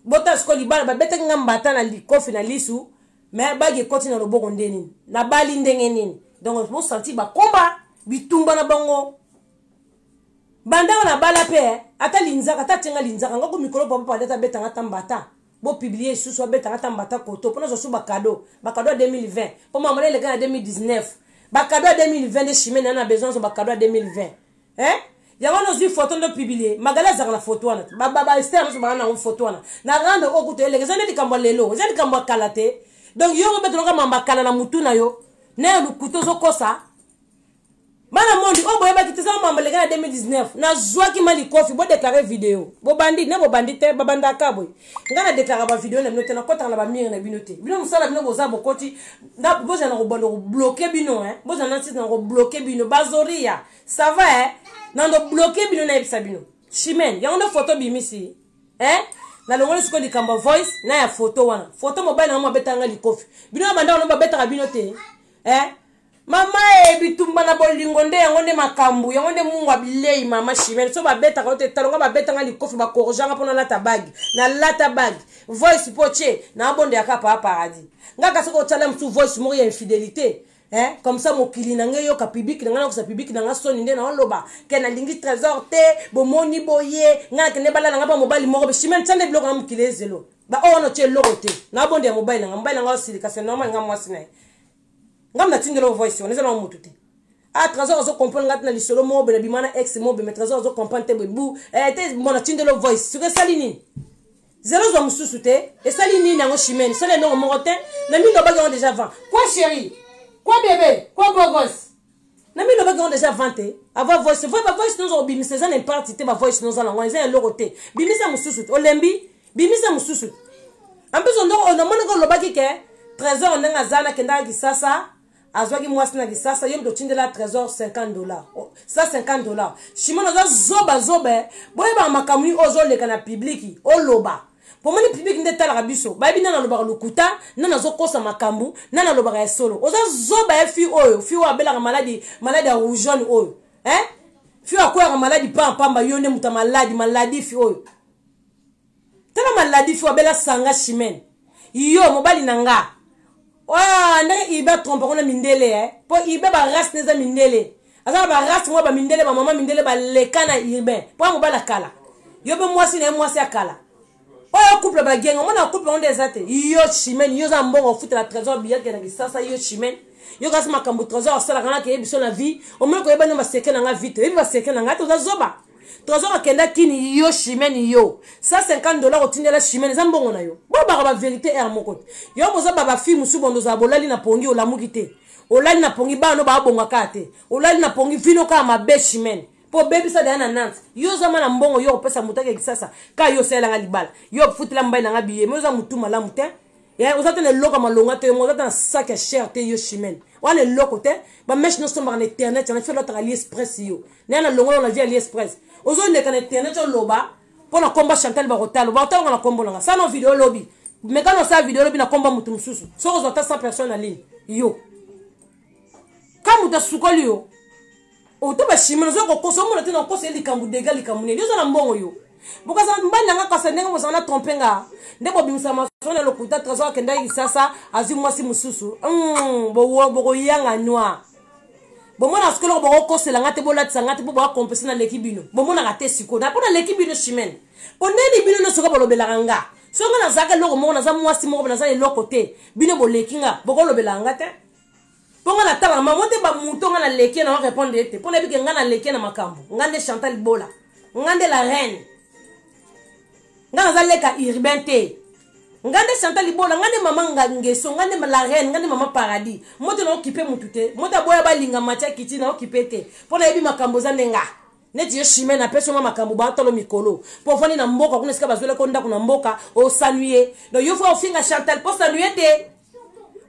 bota sko libale ba betanga nga mbata na likofi na lisu mais bagi ko tina loboko ndeni na bali ndenge nini. Donc vous sentez ba combat bitumba na bango banda na bala pe ata linzaka ata tenga linzaka ngoko mikolo papa pa data betanga tambata bo publier sous so betanga tambata koto pona so ba cadeau 2020 pour maman les gars 2019 ba cadeau 2020 de chimene na besoin so ba cadeau 2020 ya wana zi photo ndo publier magala za na photo wana ba Esther so ba na photo wana na rando okuto les gens ndi kamba lelo zandi kamba kalate donc yo betanga mamba kala na mutu na yo na lukuto zo kosa bana mondi boye ba kitisa mamba le gana 2019 na zwaki mali kofi bo déclarer vidéo bo bandi na bo bandi te babanda kaboy ngana déclarer ba vidéo na binote na kota na ba mire na binote bino musala bino boza bokoti na boza na ko bloquer bino boza na site na ko bloquer bino bazoria ça va na ndo bloquer bino na ebisa bino chimene ya ndo photo bimisi na longolo siko likamba voice na ya photo wana photo mobile na mo betanga likofi bino banda no ba betaka binote mama bitumba na bolingo nde yango nde makambu yango nde mungu abilei mama chimene so ba beta ko te talonga ba beta nga likofi ba korjanga pona lata bag na lata bag voice poche na bonde akapa paradis ngaka soko tala mtu voice mo ya infidélité comme ça mokili na ngeyo ka public na ngana ko sa public na ngasoni nde na loba ke na lingi trésor te bomoni boye ngaka ne bala nga ba mobile mo chimene tsande bloko na mokili ezelo ba ono che logote na bonde ya mobile nga silika c'est normal nga mwasi na ngam na tindelo voice on ezala moto te a trésor zo comprendre ngat na lisolo mo be na bimana ex mo be mais trésor zo comprendre te bu te mona tindelo voice sur salini zéro zo mususu te et salini na ngo chimene sele no mo te na mi no ba déjà 20 quoi chérie quoi bébé quoi beau gosse na mi no ba déjà 20 te avoir voice voice no zo bimisa za n'importe te ba voice no za la ngo ezala logote bimisa mususu olembi bimisa mususu En plus on a mon lobaki ke trésor on a zana kenda kisasa azwaki mwasi na kisasa yom totindela trésor $50 ça $50 shimona za zoba boye ba makamuni ozoleka na publiki oloba pour moi le public ndeta la biso ba bina na loba lokuta nana zokosa makambu nana loba ya solo oza zoba fi oyo fi wa bela maladie ya rougeole oyo fi wa kwa maladie pamba yonde muta maladie fi oyo tala maladie fi wa bela sanga chimene yo mobali nanga ndenge ibe trompe kona mindele po ibe ba race neza mindele azala ba race mo ba mindele ba mama mindele ba lekana ibe po mo bala kala yo be mwasi na mwasi akala oyo couple ba genga mona couple on des ate yo chimene yo za mbongo futa la trésor billet ke na kisasa yo chimene yo gasi makambo trésor sala kana ke biso na vie o mo ko yeba no maseke na nga vite ebi baseke na nga to za zoba trésor akenda kini yo chimene yo $150 otindela chimene za mbongo na yo bo ba vérité er moko yo boza ba fi musu bondo za bolali na pongi olamuki te olali na pongi bano ba bonga kate olali na pongi vino ka mabe chimene po baby sa dana nante yo za mana mbongo yo pesa mutake kisasa ka yo sela nga libala yo futila mbai na nga biye mo za mutu malamu te ya ozata ne loka malonga te mo ozata na sac à cher te yo chimene wana loko te ba mesh no somba na internet na felo ta AliExpress yo na longo na via AliExpress ozo ne kana internet o loba pona komba Chantal Barotalo na kombo nga ça no vidéo lobby mais quand on sa vidéo lobby na komba mutu mususu so ozota 100 personnes en ligne yo kamu ta sukoli yo oto ba chimene zo ko kosomo na te na koso likambu dega likamune yo za na mbongo yo bukaza mbanda nga kasa ndenga mosana trompenga ndebo bimisa masona lokuta trésor kenda kisasa azi mwasi mususu bo yanga noa bo mona skolo bo kosela ngate bolatisa ngate bo compenser na lekibino bo mona ngate siko na pona lekibino chimene poneni bino no soka bolobela nga songa na zaka loko mona za mwasi moko na za eloko te bino bo lekinga bo kolobela ngate ponga na tala mamote ba muto nga na leki na répondre ete pona bike nga na leki na makambo ngande Chantal Bola ngande la reine ngana zaleka urbain te ngande Chantal Bola ngande mama ngeso ngande la reine ngande mama paradis moto na occupé mutute moto boya balinga macha kiti na occupé te pona yebi makambo za ndenga neti yo chimene na peso makambo ba tolo mikolo po fani na mboka kuna sika bazwele ko ndako na mboka o sanuye do yo fa ofinga Chantal po sanuye te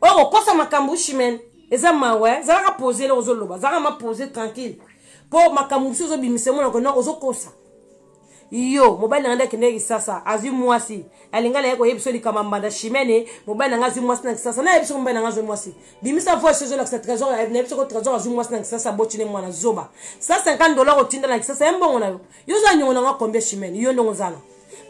o kosa makambo chimene eza mawe zaka poser le ozoloba zaka ma poser tranquille po makambo so bimise mona ko no ozokosa yo mobile ngande kende kisasa azi mwasi alingala yako yebiso likama mbanda chimene mobile ngazi mwasi na kisasa na yebiso mobile ngazi mwasi bimisa voice zo la trésor ya yebiso ko trésor azi mwasi na kisasa botine mwana zoba $150 otinda na kisasa mbongo na yo za nyongo nga combien chimene yo ndongo zana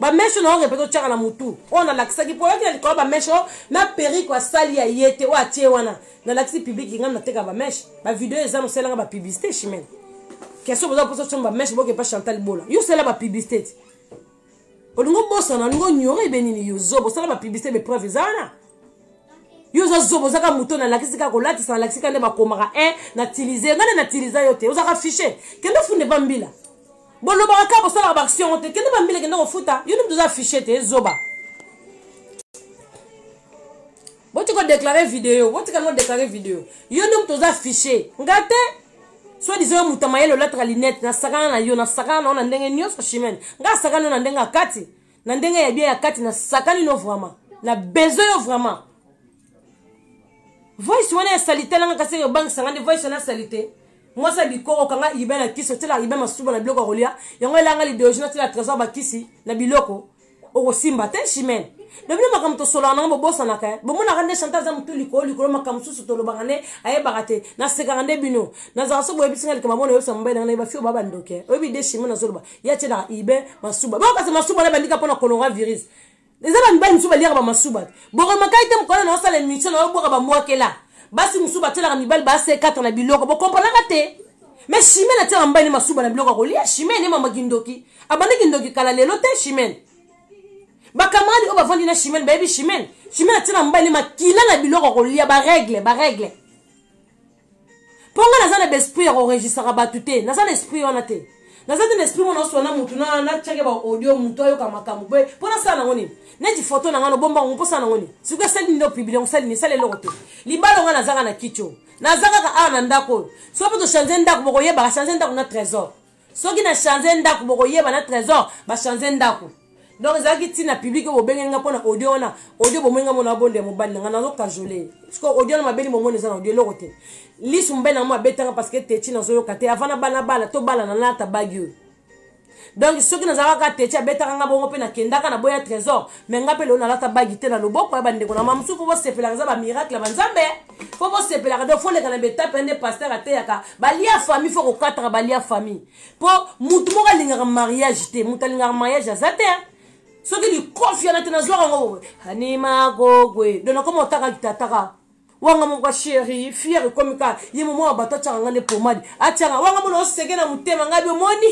ba mesho na repeto chaka na mutu ona lakisa ki po yaki ko ba mesho na periko asali ya yete wa tie wana na lakisi public ngam na teka ba mesh ba video ezano sela nga ba publicité chimene question boza poso chomba mesh boke pa Chantal Bola yo sela ba publicité olingo bosa na lingo nyore benini yo zobo sela ba publicité be preuve zana yo za zobo zaka muto na lakisi ka ko latisa na lakisi ka ne ba komaka na utiliser ngana na utiliser yo te ozaka fiché kendo funde bambila bolo ba ka bosala ba action te kendo bambila kendo ko futa yo ne doza fiché te zoba boti ko déclarer vidéo boti ka no déclarer vidéo yo ne doza fiché ngate soit disant mutamayelo latra linette na sakana na yo na sakana na ndenge nyonso chimene nga sakana na ndenge akati na ndenge ya bien akati na sakani no vraiment na besoin yo vraiment voice wana ya salite langa kasi yo bank sangane voice na salite moi ça bikoko kanga ibe na kiso tela ibe masuba na biloko kolia yango elanga lidéogène tela trésor bakisi na biloko o simba te chimene le bien makam to solo na bo bosa na ka bo mona rande Chantal za mutu likolo makam susu to lo bangane aye bagate na sekarande bino na za so bo ebisinga likama bona yo samba na ba fio baba ndoke obi de chimene na zoloba ya tela ibe masuba bo kasi masuba na bandika pona coronavirus les amis ba misuba liya ba masuba bo makaite mkona na osala émission na bo ba mwakela basi musuba tela ka mibali ba se 4 na biloko bo comprendre te mais chimene tela mbani masuba na biloko ko liya chimene mama gindoki abandi gindoki kala lelo te chimene bakamadi oba vandi na chimene baby chimene tina mbali makila na biloko ko liya ba règle ponga na zana besprit ko registra batute na zana esprit wana te na zana esprit mona so na mutu na chake ba audio mutu ayo kama kambo pona sana ngoni neti photo na ngano bomba ngompo sana ngoni sikuwa sali ndo publier ngosali ni sale lokote libalo ngana zanga na kicho na zanga ka ana ndako so poto changer ndako boko yeba changer ndako na trésor so ki na changer ndako boko yeba na trésor ba changer ndako donc ezalaki ntina public oyo bobengeli nga mpona audio wana audio bomoninga mona abonde ya mobali na nga nazokajole parceke audio na mabeli momoni eza na audio eloko te lisu mobali na mo abetanga parceke techi nazoyoka te avant na bala tobala na nata bagi oyo donc soki nazalaka techi abetaka nga bongo mpe nakendaka na boya trésor me nga mpe leo nalata bagi te na loboko ya bandeko na mamosusu fo bosepelaka eza bamiracle ya banzambe fo bosepelaka donc fo leka na betape nde paster ateyaka balia famille fo kokataka balia famille mpo mutu moko alingaka mariage te mutu alingaka mariage aza te soki likofiana te nazwaka ngo animakokwe donc nakoma otaka kitataka wanga moko chéri fier comme ka ye momo wa bato tchanga ngane pomade atchanga wanga mono oseke na mutema ngabi omoni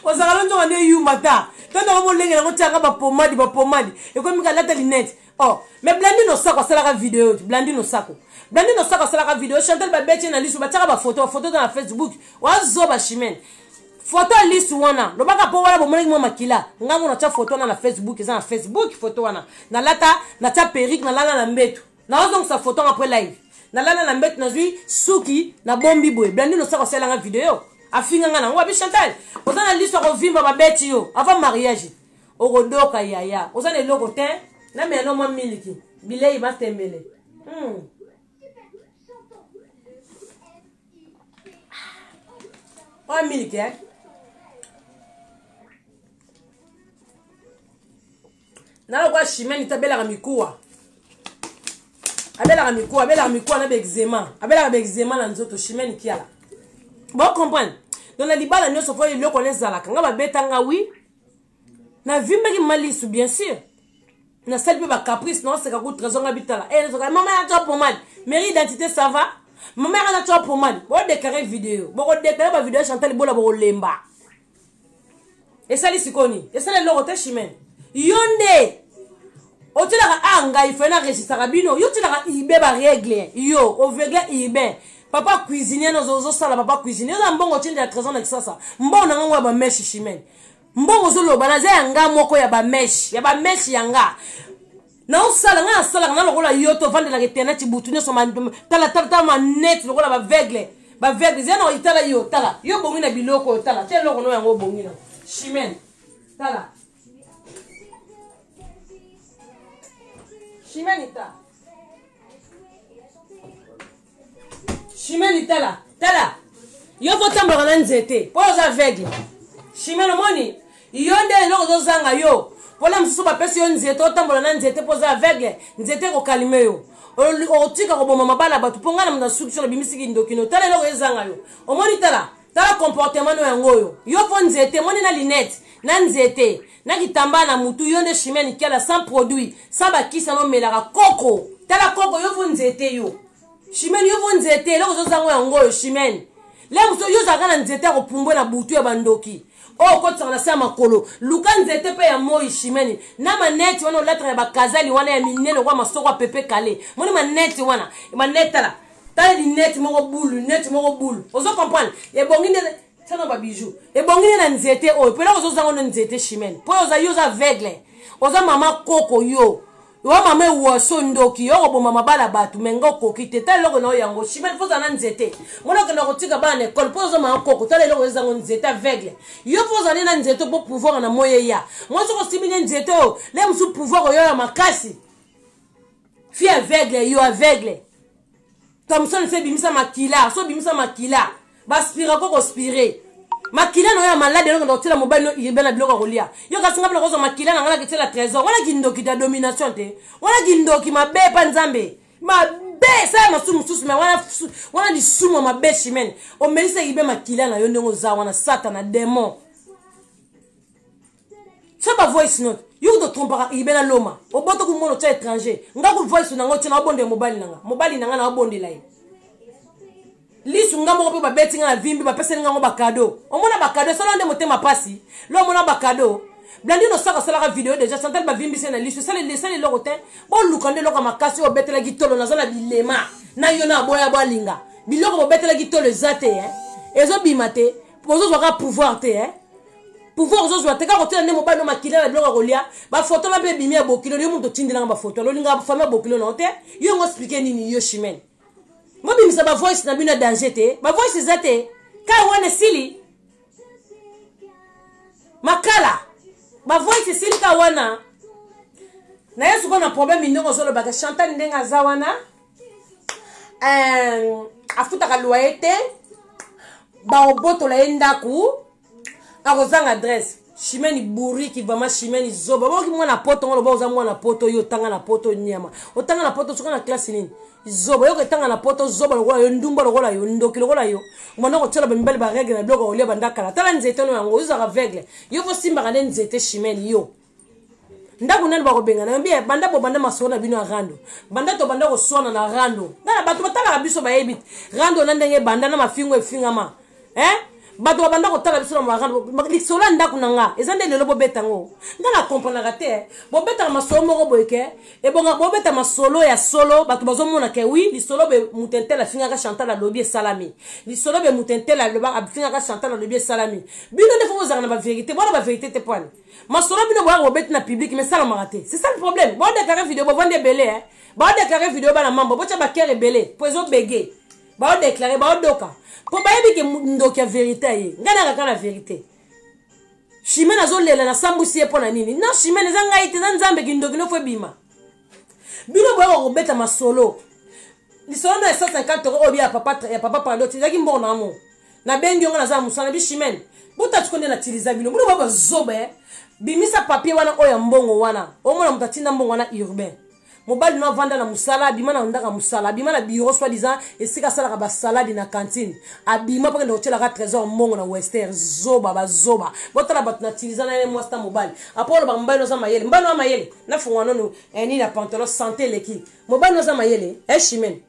ozaka lonzo ngane yumata tanda mo lenge ngo tchanga ba pomade e comme ka lata linette oh mais Blandi no sako sala ka vidéo Blandi no sako sala ka vidéo Chantal ba beti na lisu ba tchaka ba photo dans Facebook wazo ba chimene photo list wana lobaka po wala bomoni mo makila ngango na tcha photo na Facebook eza na Facebook photo wana na lata na tcha perruque na lala na mbeto na ozong sa photo après live na lala na mbet na zui suki na bombi boy Blandi no sako sala nga vidéo afinga nga na wabi Chantal ozana liso ko vimba ba beti yo avant mariage okodoka yaya ozana eloko te na me no mo miliki bilei ba tembele o miliki na kwa chimeni tabela mikuwa abelaka mikuwa na bexema abelaka bexema na nzoto chimene kiala bon comprendre donc na libala nyonso fo eloko nezalaka nga babetanga wi na vimbeki malisu bien sûr na sali pe ba caprice non c'est ka ku trésor nga bitala et les maman ya top pomade mairie d'identité ça va maman ya top pomade bo déclarer vidéo bo déclarer ba vidéo Chantal bola bo lemba et sali sikoni et sali loko te chimene yonde otilaka anga ifena registra bino yo tilaka ibe ba règle yo ovegla ibe papa cuisinier nozo sala papa cuisinier za mbongo tindi ya trésor na kisasa mbona ngwa ba mesh chimene mbongo zolo banaza yanga moko ya ba mesh yanga na osala nga sala na lokola yoto vandela ketena tibutu nyo soma tala ma net lokola ba vegle zena itala yo tala yo bongi na biloko tala te loko no yango bongi na chimene tala Chimene tala yo fo tambola na nzete po za aveugle chimene moni yonde eloko zozanga yo pola msusu bapesi yo nzete otambola na nzete po za aveugle nzete ko kalime yo otika ko boma mabala batu ponga na mna suki sur bimisiki ndokino tala eloko ezanga yo omoni tala comportement no yango yo fo nzete moni na linette na nzete na kitamba na mutu yonde chimene kiala sans produit sans bakisa no melaka koko tala koko yo fo nzete yo chimene yo fo nzete loko zozango yango yo chimene le muso yo zaka na nzete ko pumbwe na butu ya bandoki o ko tsana sa makolo luka nzete pe ya moi chimene na maneti wana latra ya bakazali wana ya minene kwa masoko pepe kale moni maneti wana manetala tala di net moko bulu ozo comprendre e bongine tana ba bijou e bongine na nzete o pe la ozo zango na nzete chimene po oza yo za aveugle oza mama koko yo mama wo sondoki yo bo mama bala batu mengo koki te tala loko na yango chimene foza na nzete mona kana kotika bana école po oza mama koko tala loko zango nzete aveugle yo foza na nzete po pouvoir na moye ya mo so ko simine nzete o le musu pouvoir yo ya makasi fi aveugle yo aveugle Thompson se bimisa makila so bimisa makila baspira ko spiré makila no ya malade no ndotela mobile no ibena biloko kolia yo kasinga biloko zo makila na ngala ketela trésor wala kindoki da domination te wala kindoki mabe pa nzambe mabe sa masusu me wala di sumo mabe chimene o melisa ibe makila na yo ndongo za wana satana démon saba voice note yo do trompaka ibena loma o boto ku mono cha étranger ngaku voice na ngo tuna bonde mobile nanga na bonde lai lisu ngambo ko ba betting na vimbi ba pesa ngango ba cadeau o mona ba cadeau sala nde motema pasi lo mona ba cadeau Blandi no saka sala video déjà Chantal ba vimbi se na lisu sala loko te bo lukande loko makasi o betela gitolo na zala bilema na yo na boya balinga biloko bo betela gitolo zate ezo bimate pozo zwa pouvoir te pouvoir ozo te ka kotela ne mobile no makila na biloko kolia ba photo ba be bimia bokilo yo muto tindela ba photo lo linga fama bokilo no te yo ngo expliquer nini yo chimene mobi misa ba voice na bina danger te ba voice zate ka wana sili makala ba voice silika wana na yesu ko na problème indongo zolo ba Chantal ndenga zawana afuta ka loyauté ba oboto la endaku akozanga adresse Chimène bourriki vraiment Chimène zoba boki mwana poto ngolo boza mwana poto yo tanga na poto nyama otanga na poto soka na classe nini zoba yo tanga na poto zoba lokola yo ndumba lokola yo ndoki lokola yo mwana ko tshela bembele ba règle na bloko olia bandakala tala nzete no yango uza aveugle yo fo simba kana nzete Chimène yo ndaku nani bako benga na mbia banda bo banda masona bino rando banda to banda ko sona na rando na bato batala biso ba yebit rando na ndenge banda na mafingo efingama bato banda ko tala biso na marando lisola ndaku nanga ezande lelo bo betango ngala comprendre te bo beta masomo ko boyeke e bonga bo beta masolo ya solo bato bazomona ke oui lisolo be mutentela finga ka Chantal la lobby salami lisolo be mutentela le ba finga ka Chantal la lobby salami bino ne faut na ba vérité bona ba vérité te point masolo bino bo beta na public mais ça la maraté c'est ça le problème bo déclarer vidéo bo vendre belé bo déclarer vidéo ba na mambo bo tcha ba kere belé pozo bégué bo déclarer bo doka pour bayebi ke ndoki ya vérité ye ngana ka la vérité Chimène azolela na sambusi e pona nini non Chimène zanga ite nzambe ki ndoki no fo bima bino boya ko beta masolo lisolo na 150 € obi ya papa pardon ti zaki mbona mo na bengi ngana za musana bi Chimène buta tukonde na tiliza bino bino baba zobe bimisa papier wana oya mbongo wana omona mutatinda mbongo wana urbain mobali no vanda na musala bima na ndaka musala bima na bureau soit disant esika sala ka ba salade na cantine abima pa ndo tshela ka trésor mbongo na western zoba bazoba botala bat na tilizana ele mwasta mobali apolo ba mbali no za mayele mbano mayele na fungwa no ni na pantalon santé leki mobali no za mayele Chimène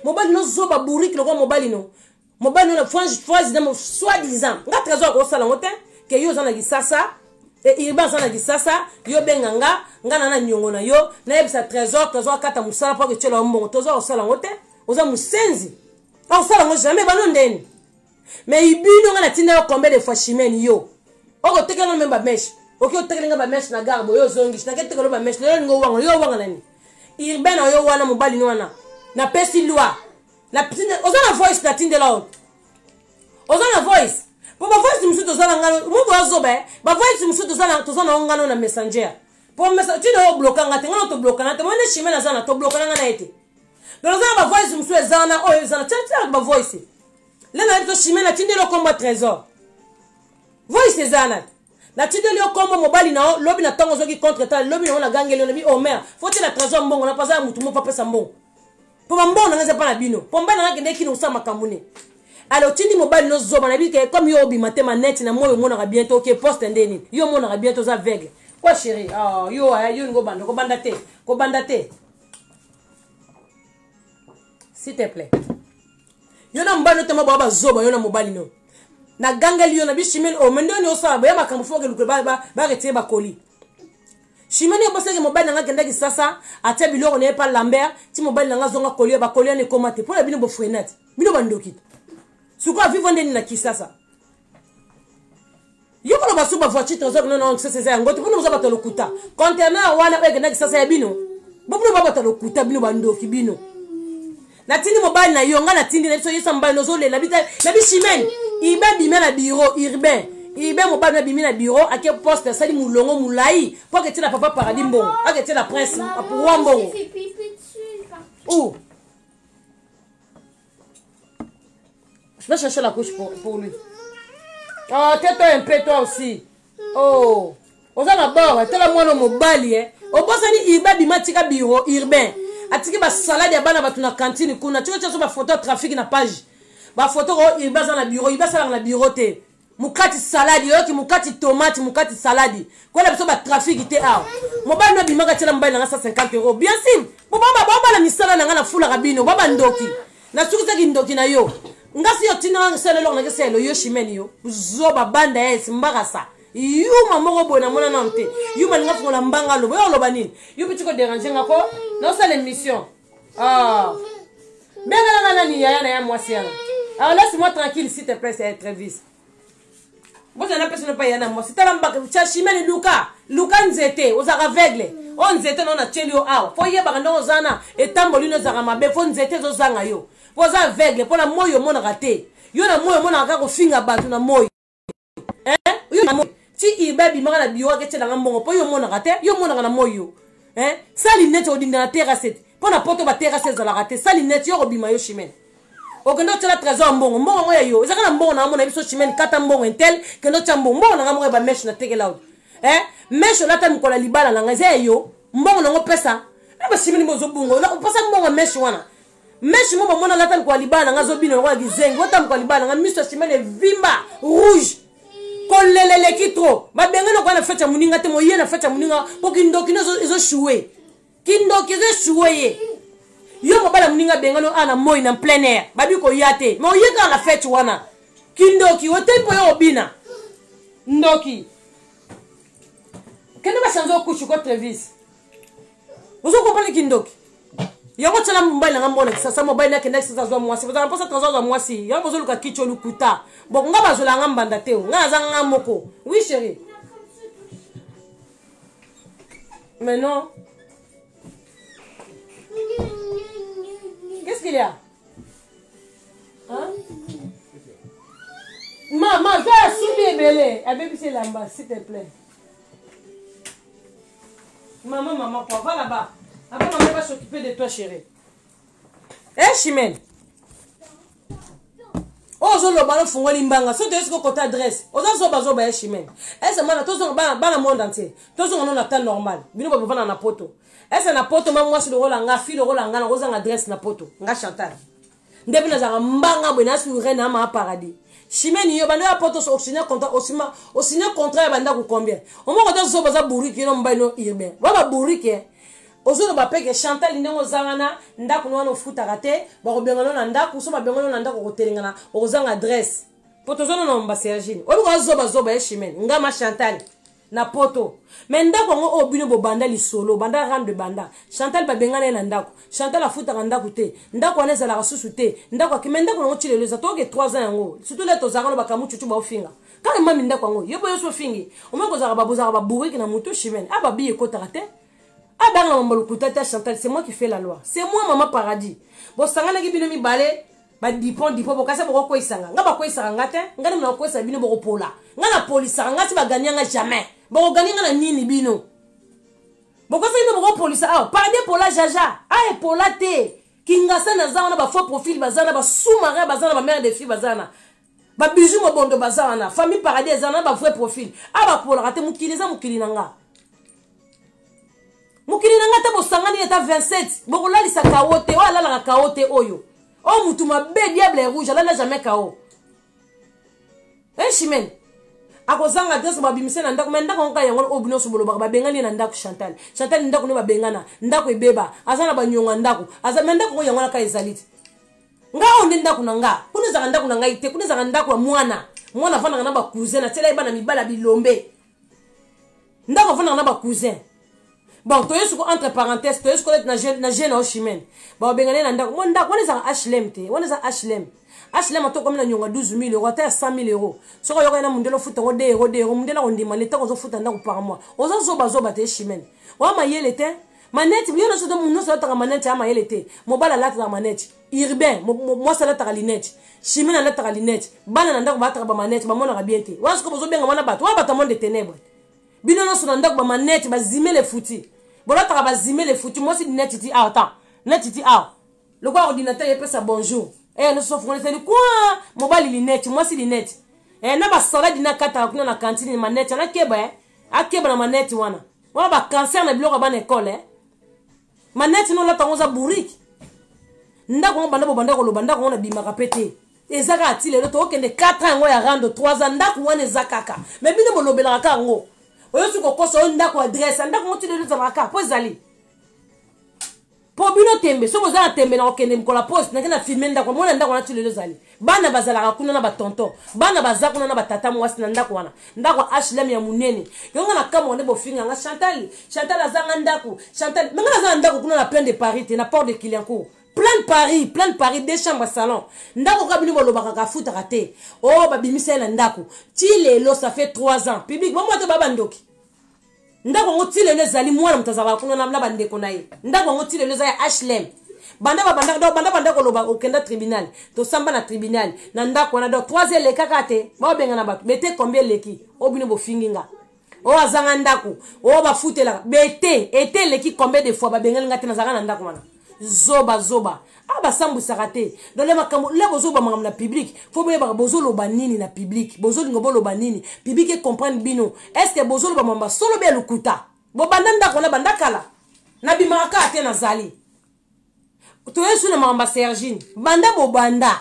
mobali no zoba bourrique le mobali no na phrase de soit disant nga trésor ko sala ngote ke yo za na gisasa Irba sana gisasa yo benganga ngana na nyongo na yo na yebisa trésor kata musala pa ke tshela mbongo tozo osala ngote oza musenzi osala ngo jamais bano ndeni mais ibino ngana tinda yo combien de fois Chimène yo oko tekela memba mesh oki otekela ba mesh na garbo yo zongi na ke tekela ba mesh le ngo wango yo wanga nani Irba na yo wana mobali no wana na pesi loi na tinda oza na voice na tinda la oza na voice pour ma voice musu to zala ngano mu bo azobe ba voice musu to zala ngano na messenger pour message tu no bloquer ngate ngano to bloquer ngate mwene Chimène zana to bloquer ngana ete donc za ba voice musu ezana o ezana tata ba voice le na to Chimène atinde lo combat trésor voice ezana na tinde lo combat mobali na lobi na tongo zoki contre ta lobi na gangeli na bi o mère faut la trésor mbongo na paza mutu mo pa pesa mbongo pour mbongo na pa na bino pour mbana na kende kino usama kamune alors tindi mobali no zoba na bike comme yo bi matema net na moyo mona bientôt ke poste ndeni yo mona bientôt za aveugle quoi chérie yo ngo banda ko banda te s'il te plaît yo na mbano te mababa zoba yo na mobali no na gangali yo na bi Chimène o mendo ni osala ba makambo foke luke ba retirer ba colis Chimène yo boseke mobali nga kenda ki sasa atia biloko ne pa Lambert ti mobali nga zonga colis ba colis ne komate pour la bino bo frenette bino bandoki Souko vivre ndeni na kisasa. Yoko lo basu ba voiture trésor non c'est ngoto pour nous abatalo kuta. Conteneur wana ege na kisasa ya bino. Bobu ba batalo kuta bino bandoki bino. Na tindi mobile na yo nga na tindi na so yesa mobile no zo le la bi Chimène. Ibe bimé na bureau urbain. Ibe mobile na bimé na bureau ake poste sali mulongo mulai pour que tu la papa paradis mbongo. Ake tu la prince pour mbongo. Où je vais chercher la couche pour lui. Oh, tais-toi un peu toi aussi. Oh, on a d'abord, t'es la moine mobile, hein. Au bout ni iba bimatika bureau urbain. Atiki ba salade ya bana batu na cantine kuna. Tu vois ba photo trafic na page. Ba photo iba za na bureau, iba sala na bureau te. Mukati salade yo ki mukati tomate, mukati salade. Kwa la biso ba trafic te a. Mobile na bimaka tela mobile na 150 €. Bien sûr. Baba la misala na ngana fula kabino, baba ndoki. Na sukuta ki ndoki na yo. Ngasi yo tina sele lo na sele yo Chimène yo zoba banda es mbakasa yuma moko bona mona nante yuma nga fonga mbanga lo yo lo banini yo bitiko déranger ngako no sale émission benga nga nani ya moi siana alors laisse-moi tranquille s'il te plaît c'est très vite bon je n'appelle pas yana moi c'est la mbaka cha Chimène Luka nzete ozaka aveugle on nzete non na tcheli yo aw fo yeba ndo ozana etamboli no zaka mabe fo nzete zo zanga yo poza aveugle pour la moyo mona raté yo na moyo mona ka ko finga batu na moyo yo na moyo ti ibe bimaka na biwa ke tela ngambongo po yo mona kate yo mona na moyo sali net odinda na terrasse po na poto ba terrasse za la kate sali net yo bima yo chimene okendo tela trésor mbongo mbongo yo ezaka na mbongo na mona biso chimene kata mbongo intel kendo tya mbongo na ngamo ba mesh na teke laud mesh lata mkola libala na ngaze yo mbongo na ngopesa ba chimene bozo bungo na pasa mbongo mesh wana mesh mo ba mona lata mkola libala ngazo bino kwa gizengi wata mkola libala nga miso chimene vimba rouge kolelele kitro ba bengana kwa na feta muninga te moye na feta muninga po kindoki ezo choué kindoki ezo choué yo mo bala muninga bengano ana moy na plein air babi ko yate mo yeka na fete wana kindoki wote po yo bina ndoki kende ba sanzo kushu ko Travis ozo comprendre kindoki yango tsala mobile nga mona sasa mobile na kenda sasa zo mwasi bazana posa tranzo zo mwasi yango bozo luka kicho lukuta bon nga bazola nga mbanda te nga zanga moko oui chérie mais non qu'est-ce qu'il y a hein maman va souper belé avec c'est là-bas s'il te plaît maman quoi va là-bas. Après, maman va s'occuper de toi, chérie. Chimène. Oh, je le ballon font limbanga. So, tu es côté adresse. Aux autres, bazo ba chimène. C'est mal. Tous on ba le monde entier. Tous on a temps normal. Bino ba bana na poto. C'est na poto mama sur le rôle nga fille le rôle nga na rosa adresse na poto. Nga Chantal. Ndebi na za mbanga bena sur reine ma paradis. Chimène yo banda poto so signer contrat au signer contrat banda ko combien. On m'a dit so baza bourrique no mba no irben. Ba bourrique. Ozo ba peke Chantal ndenge zangana ndako no no futa kate ba ko bengana na ndako so ba bengana na ndako ko telengana ozanga adresse poto zo no mba sergine olu ko zoba chimene ngama Chantal na poto mais ndako ngo obino bo banda li solo banda rande banda Chantal ba bengana na ndako Chantal afuta ka ndako te ndako aneza la susu te ndako akimenda ko ngo chilelo za toke 3 ans yango surtout le tozanga no bakamu chuchu ba ofinga kale mami ndako ngo yobo yo so fingi omako za ba buzaka ba bourrique na mutu chimene aba biye ko takate. Ah ben maman Chantal, c'est moi qui fais la loi. C'est moi maman paradis. Bon sangana ki bino mi balé, ba dipo bo kasa bo ko isanga. Nga ba ko isanga ngate, ngani mna ko isa bino bo pola. Nga na polisa ngati ba ganyanga jamais. Bo ganyanga na nini bino. Bo kasa bino bo polisa ah, paradis pola jaja. Ah pola te. Kingasa na zana ba faux profil bazana ba sous-marin bazana ba mère de filles bazana. Ba bijou mo bondo bazana, famille paradis zana ba vrai profil. Ah ba pola rate mukiliza mukilinanga. Mukili nanga ta bosangani eta 27 bokola lisa kaote wala la kaote oyo o mutu mabe diable rouge ala na jamais kao chimene akozanga adresse ba bimise na ndako menda ko nka yango obino subolo ba bengani na ndako Chantal ndako ne ba bengana ndako ebeba azana ba nyonga ndako azamenda ko yango na ka ezaliti nga onde ndako nanga kuna za ndako nanga ite kuna za ndako mwana fana na ba cousin na tela ibana mibala bilombe ndako fana na ba cousin. Bon, tu es entre parenthèses, tu es na jeune au chimène. Bon, bengane na ndako. Mon ndako, on est en HLM te. On est en HLM. HLM ato comme na nyonga 12 000 euros, ta 100 000 euros. So ko yokana mundelo futa ngo de euros, mundela ko ndima leta ko zo futa ndako par mois. Ozo zoba te chimène. Wa ma yele te. Manette, bien no so de munno so ta manette ama yele te. Mo bala la ta manette. Urbain, mo sala ta linette. Chimène la ta linette. Bana na ndako ba ta ba manette, ba mona bien te. Wa so ko zo benga wana bato, wa bata monde de ténèbres. Bino no so na ndako ba manette, ba zime les foutis. Bon là t'as bazimé les foutus moi c'est net titi ah attends net titi ah le quoi ordinateur il peut ça bonjour nous sommes on est quoi mobile il net moi c'est net na ba salade na kata kuna na cantine ma net na keba akeba na manette wana ba cancer na biloko ba na école manette non là tangoza bourrique ndako banda bo banda ko lo banda ko na bima kapete ezaka atile le to kende 4 ans ngo ya rando 3 ans ndako wana ezakaka mais bino bolobela ka ngo oyo suko koso ndako adresse ndako moti de za maka po zali po bino tembe so bozala tembe na okende mkola post na kena filmer ndako mona ndako na tile zali bana bazala kuna na batonton bana bazaka kuna na batata mwasi na ndako wana ndako HLM ya munene yonga na kama onde bofinga nga Chantal azanga ndako Chantal menga azanga ndako kuna na plein de Paris te na porte de Clignancourt plein de Paris des chambres salon ndako kabini bolobaka ka futa raté oh babimisa na ndako ti lelo ça fait 3 ans public moi te baba ndoki ndako ngo ti lelo zali mwana mtazaba kuna na bande ko naye ndako ngo ti lelo za HLM banda koloba okenda tribunal to samba na tribunal na ndako na do 3 le kakate ba benga na bato bete combien leki obino bo finginga o azanga ndako o ba futela bete ete leki combien de fois ba benga ngati na zanga na ndako mana zoba aba sambu sakate dans les makambo le bozo ba makam na public faut boye ba bozo lo banini na public bozo ngo lo banini public e comprendre bino est-ce que bozo lo ba mamba solo be lukuta bo bandanda ko na bandakala na bimaka ate na zali to yesu na makamba Sergine banda bo banda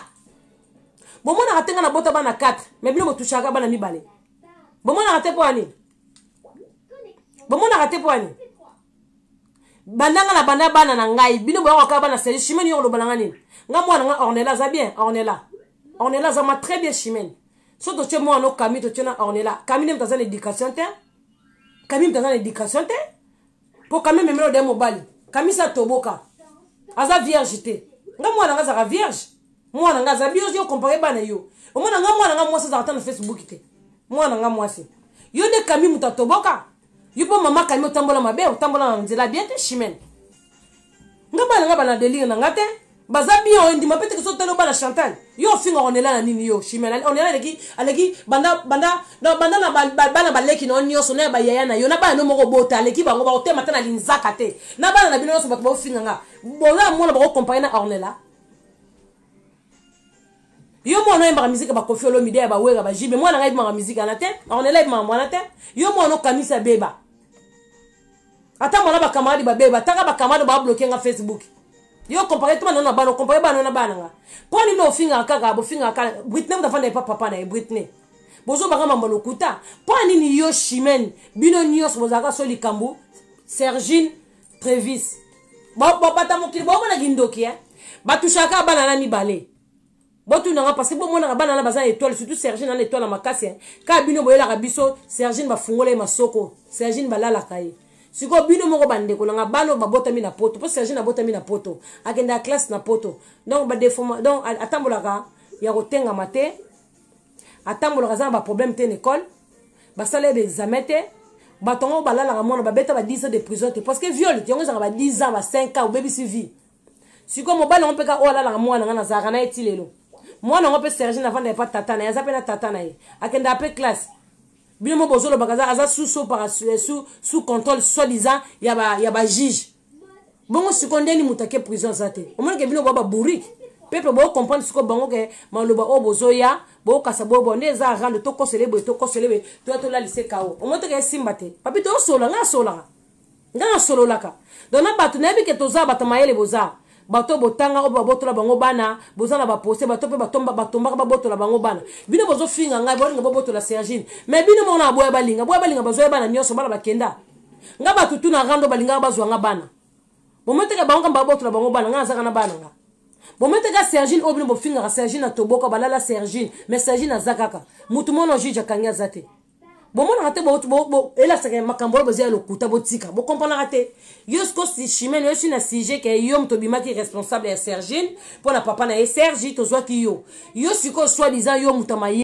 bo mona katenga na bota bana 4 mais bino botushaka bana mibale bo mona kate poani bo mona kate poani bandanga na banda bana na ngai bino boya ka bana Sergine chimene yo lo balanga nini nga mwana nga ornela za bien ornela za ma très bien chimene so to che mwana no kami to chena ornela kami ne mtazana éducation te kami mtazana éducation te po kami memelo de mobali kami sa toboka aza vierge te nga mwana nga za vierge mwana nga za vierge yo comparer bana yo mwana nga mwasi za na Facebook te mwana nga mwasi yo de kami mutatoboka yupo mama kami utambola mabe utambola na nzela bien te chimene nga bana délire na ngate baza bien ndi mapete ko telo bana Chantal yo finga onela na nini yo chimene onela aleki banda na bana baleki na onyoso na ba yaya na yo na bana no moko bota aleki bango ba otema tana linzaka te na bana na bino so bato ba finga nga bona mona ba comparer na ornela yo mwana yemba musique ba Koffi Olomide ba wera ba jibe mwana ngai ma musique na te ornela yemba mwana te yo mwana kamisa beba ata mwana ba camarade ba beba taka ba camarade ba bloquer nga Facebook yo comparer tout na bana comparer bana na bana nga poni no finga kaka bo finga kaka Britney mtafanda papa na Britney bozo banga mambo lokuta poni ni yo chimene bino nyos bozaka soli kambu Sergine Trevis ba pata mokili bo na gindoki batushaka bana na mibale botu nanga parce que bo mona bana na baza étoile surtout Sergine na étoile makasi ka bino boyela ka biso Sergine ba fungola masoko Sergine balala kai siko bino moko bande ko nga bano babotami na poto parce Sergine abotami na poto akenda classe na poto donc ba déforma donc atambolaka ya kotenga mate atambolaka za ba problème te école ba salaire d'examen te ba tongo balala ka mona ba beta ba 10 ans de prison te parce que viol tiongo za ba 10 ans ba 5 ans ou baby civil siko mobali on peka ola la mwana nga na zaka na etilelo mwana on peut Sergine avant de pas tata na ya zapena tata na ye akenda après classe bino mo bozolo bakaza aza sous contrôle soi-disant ya ba juge bongo sikondeni mutake prison zate omona ke bino baba bourrique peuple bo comprendre siko bango ke maloba o bozoya bo kasa bo bonde za rendre to koselebe to la lycée kao omoto ke simba te papi to solo nga solo laka dona batu na bi ke to za batu mayele boza bato botanga oba botola bango bana bozana ba poster bato pe batomba ba botola bango bana bino bozo finga ngai bolinga botola Sergine mais bino mona boya balinga bazoya bana nyoso bala bakenda nga batu tuna rando balinga bazwa nga bana bometeka bango ba botola bango bana nga zaka na bana nga bometeka Sergine obino bo finga Sergine atoboka balala Sergine mais Sergine azakaka mutu mona juge kanya zate bon mon raté bo ela saka makambolo bazia lokuta botika bo comprendre raté yosko si chimene yo na sujet que yom to bimaki responsable ya Sergine pour la papa na Sergi to zwa ki yo siko soi disant yo mutamayi